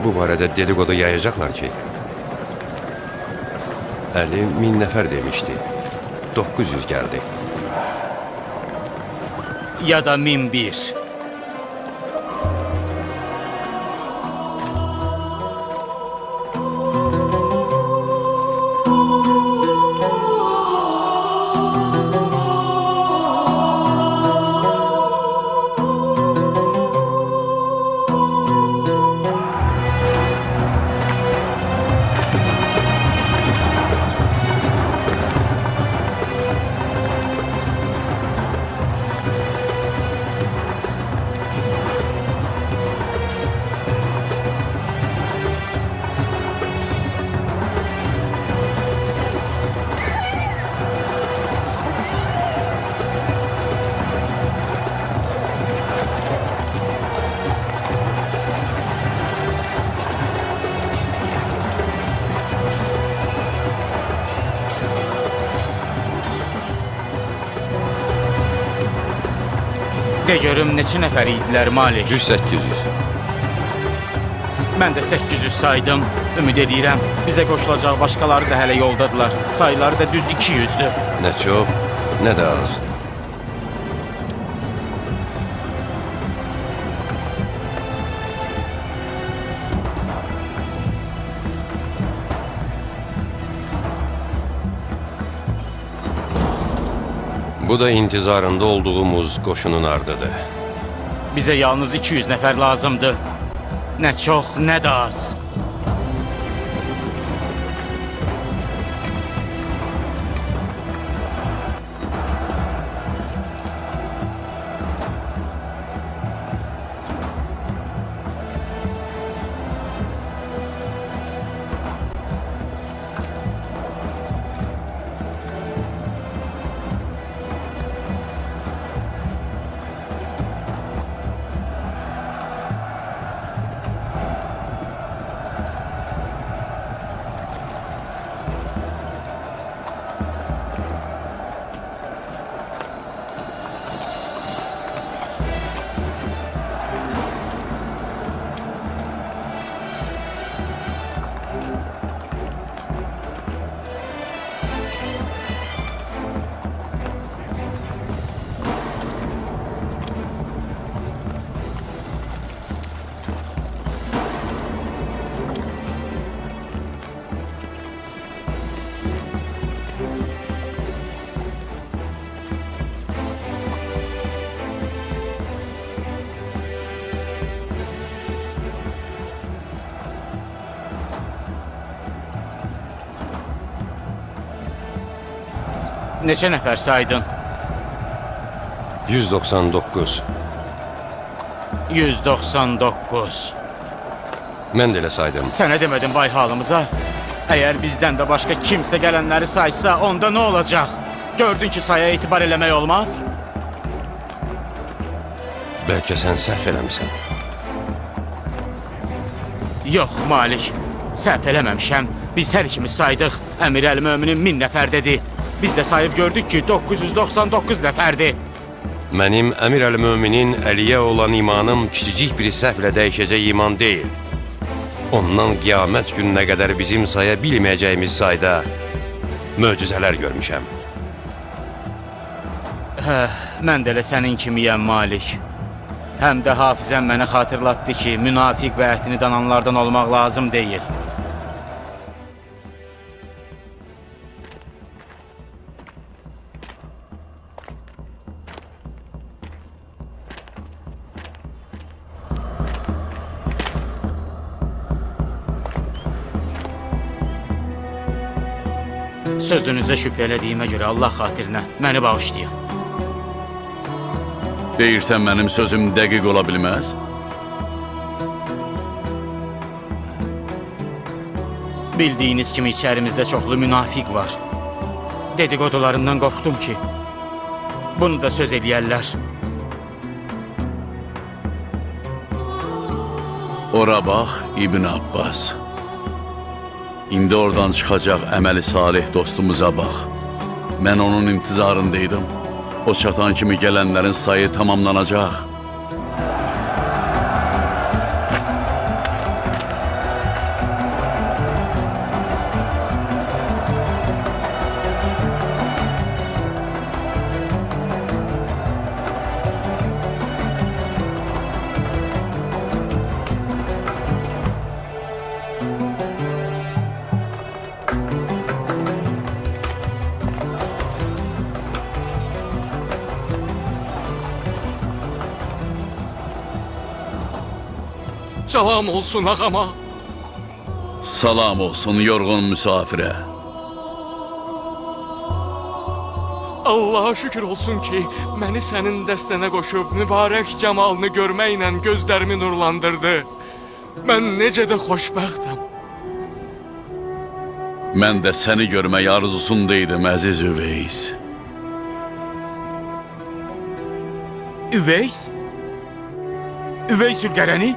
Bu barədə dedikodu yayacaqlar ki, Əli 1000 nəfər demişdi. 900 gəldi. Ya da 1001. De görüm neçə nəfər idilər Malik? 100-800. Mən də 800 saydım. Ümid edirəm, bizə qoşulacaq başqaları da hələ yoldadılar. Sayıları da düz 200'dür. Nə çox, nə də az. Bu da intizarında olduğumuz qoşunun ardıdır. Bize yalnız 200 nəfər lazımdı. Ne çok ne de az. Neçə nəfər saydın? 199. 199. Mən də elə saydım. Sənə demədim vay halımıza. Eğer bizden de başka kimse gelenleri saysa onda ne olacak? Gördün ki sayıya itibar eləmək olmaz. Bəlkə sən səhv eləmisən. Yox Malik, səhv eləməmişəm. Biz hər ikimiz saydıq. Əmir Əl-Möminin 1000 nəfər dedi. Biz də sayıb gördük ki 999 nəfərdir. Mənim Əmir Əl-Möminin Əliyə olan imanım kiçicik bir səhvlə dəyişəcək iman deyil. Ondan qiyamət gününə qədər bizim saya bilməyəcəyimiz sayda möcüzələr görmüşəm. Mən də elə sənin kimiyəm Malik. Həm də hafizəm mənə xatırlatdı ki, münafiq və əhdini dananlardan olmaq lazım deyil. Sözünüzə şübhə elədiyimə görə Allah xatirinə məni bağışlayın. Deyirsən mənim sözüm dəqiq ola bilməz? Bildiyiniz kimi içərimizdə çoxlu münafiq var. Dedikodularından qorxdum ki, bunu da söz eləyərlər. Ora bax İbn Abbas. İndi oradan çıxacaq əməli salih dostumuza bax. Mən onun intizarındaydım. O çatan kimi gələnlərin sayı tamamlanacaq. Salam olsun ağama. Salam olsun yorğun müsafirə. Allah'a şükür olsun ki, məni sənin dəstənə qoşub mübarək camalını görməklə gözlərimi nurlandırdı. Mən necə də xoşbəxtəm. Mən də səni görmək arzusundaydım, əziz Üveys. Üveys? Üveys Ülgərəni?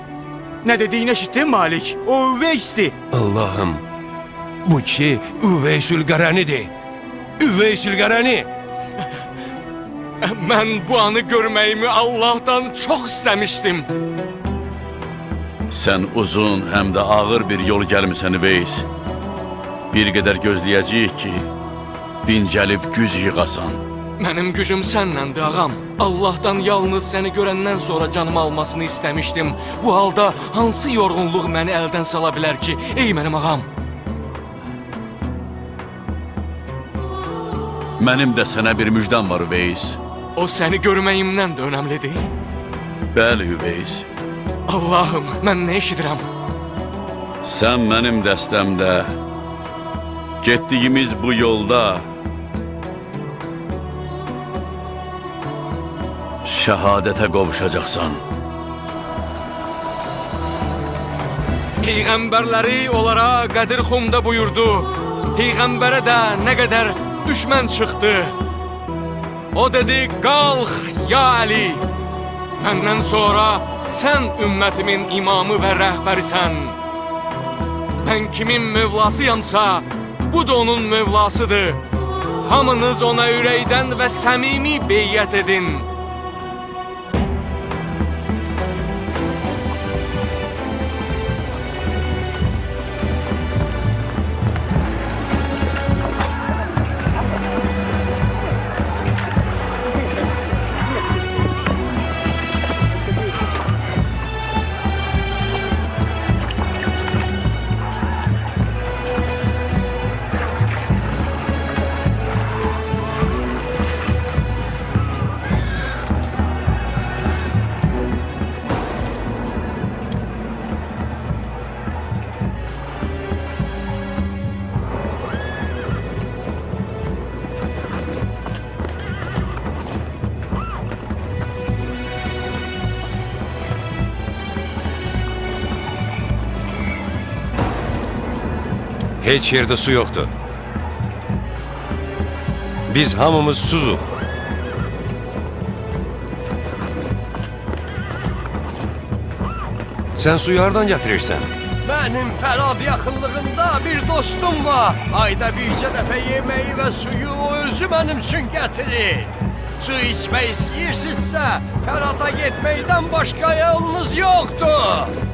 Ne dediğini eşittin Malik? O Üveys'ti. Allah'ım, bu ki Üveysül Qaranidir. Üveysül Qarani. Mən bu anı görməyimi Allah'tan çox istəmişdim. Sən uzun həm də ağır bir yol gəlmisən Üveys. Bir qədər gözləyəcəyik ki, dincəlib güc yığasan. Mənim gücüm sənnəndir ağam. Allah'tan yalnız səni görəndən sonra canımı almasını istəmişdim. Bu halda hansı yorğunluq məni əldən sala bilər ki, ey mənim ağam? Mənim də sənə bir müjdəm var Üveys. O səni görməyimdən də önəmlidir. Bəli Üveys. Allahım, mən nə eşidirəm? Sən mənim dəstəmdə, getdiyimiz bu yolda şəhadətə qovuşacaqsan. Peyğəmbərləri onlara Qədirxumda buyurdu. Peyğəmbərə də nə qədər düşmən çıxdı. O dedi, qalx ya Əli. Məndən sonra sən ümmətimin imamı və rəhbərisən. Mən kimin mövlasıyamsa, bu da onun mövlasıdır. Hamınız ona ürəkdən və səmimi beyyət edin. Heç yerdə su yoxdur. Biz hamımız suzuq. Sən suyu hardan gətirirsən? Benim Ferad yaxınlığında bir dostum var. Ayda bircə dəfə yemeği ve suyu o özü benim için getirir. Su içmək istəyirsinizsə, Ferada gitməkdən başka yolunuz yoktur.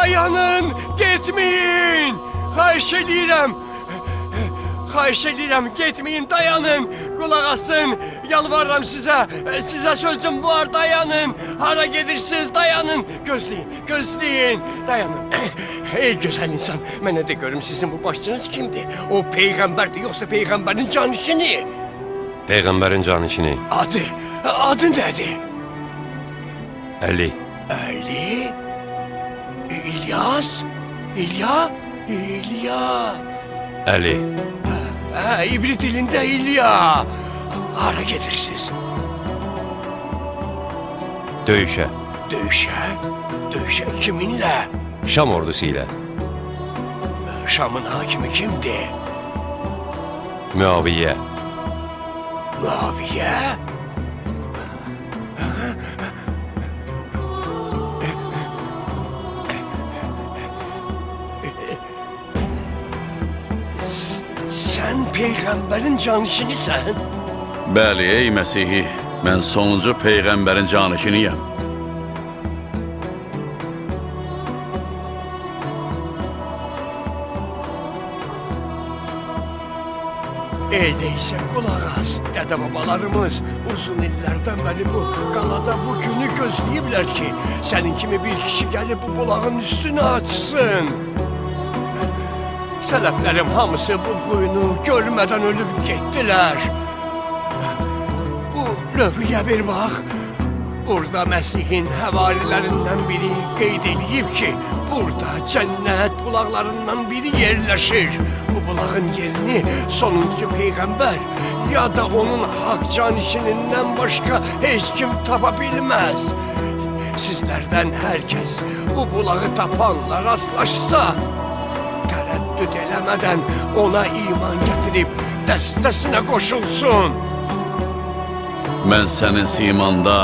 Dayanın, getməyin. Xahiş edirəm. Xahiş edirəm, getməyin, dayanın. Qulaq asın, yalvarıram sizə. Sizə sözüm var, dayanın. Hara gedirsiniz, dayanın. Gözləyin, gözləyin, dayanın. Ey gözəl insan, mənə də görüm sizin bu başçınız kimdir? O peyğəmbərdir, yoxsa peyğəmbərin canişini? Peyğəmbərin canişini. Adı nədir? Əli. Ali? İlyas? İlya? Əli. İbri dilində İlya. Hara gedirsiniz? Döyüşə. Döyüşə kiminlə? Şam ordusu ilə. Şamın hakimi kimdir? Müaviyə. Muaviye? Sen peygamberin canişinisən? Bəli, ey Məsihi, mən sonuncu peyğəmbərin canişiniyəm. Öyleyse kulak as. Dede babalarımız uzun illerden beri bu qalada bu günü gözləyiblər ki, senin kimi bir kişi gelip bu bulağın üstünü açsın. Sələflərim hamısı bu quyunu görmeden ölüp gittiler. Bu lövhüyə bir bax. Burada Məsih'in həvarilerinden biri qeyd eləyib ki, burada cennet bulaqlarından biri yerləşir. Bu bulağın yerini sonuncu peygamber ya da onun hak canişininden başka hiç kim tapa bilmez. Sizlerden herkes bu bulağı tapanla rastlaşsa, tereddüt eləmədən ona iman getirip dəstəsinə qoşulsun. Mən sənin simanda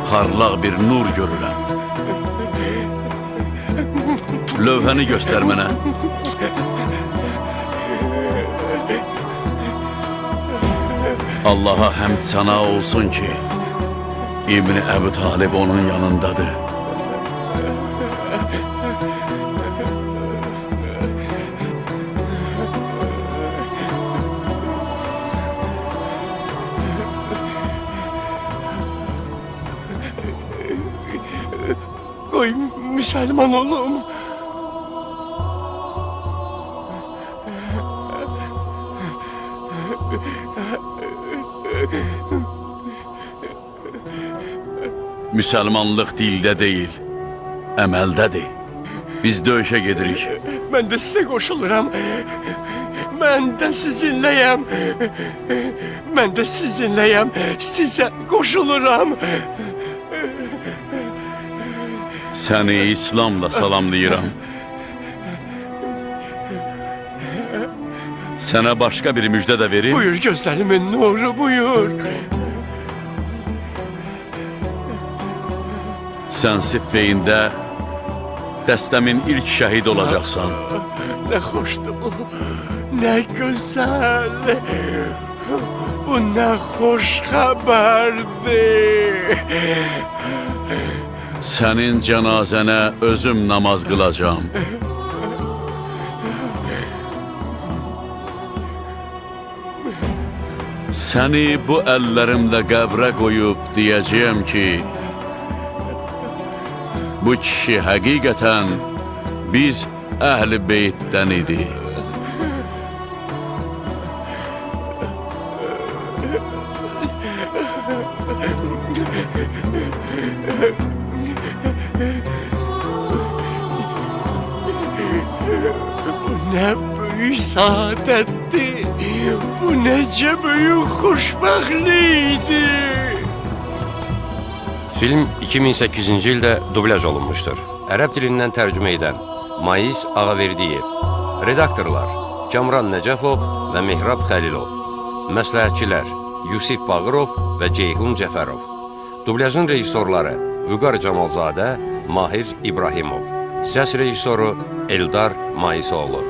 parlaq bir nur görürəm. Lövhəni göstər mənə. Allaha həmd sana olsun ki, İbni Əbu Talib onun yanındadır. Koy Müslüman olum. Müsəlmanlıq dildə deyil, əməldədir. Biz döyüşə gedirik. Mən də sizə qoşuluram. Mən də sizinləyəm. Mən də sizinləyəm. Sizə qoşuluram. Səni İslamla salamlayıram. Sənə başqa bir müjdə də verim. Buyur gözlərimin nuru, buyur. Sən Siffeyində dəstəmin ilk şəhid olacaqsan. Nə xoşdur bu, nə gözəl. Bu nə xoş xəbərdir. Sənin cənazənə özüm namaz qılacağam. Səni bu əllərimlə qəbrə qoyub deyəcəyəm ki, bu kişi həqiqətən biz əhl-i beytdən idi. Bu nə böyük saadətdir. Bu necə böyük xoşbəxtlikdir. Film 2008-ci ildə dublaj olunmuşdur. Ərəb dilindən tərcümə edən Mais Ağaverdiyev. Redaktorlar Kamran Nəcəfov və Mehrab Xəlilov. Məsləhətçilər Yusif Bağırov və Ceyhun Cəfərov. Dublajın rejissorları Vüqar Camalzadə, Mahir İbrahimov. Səs rejissoru Eldar Maisoğlu.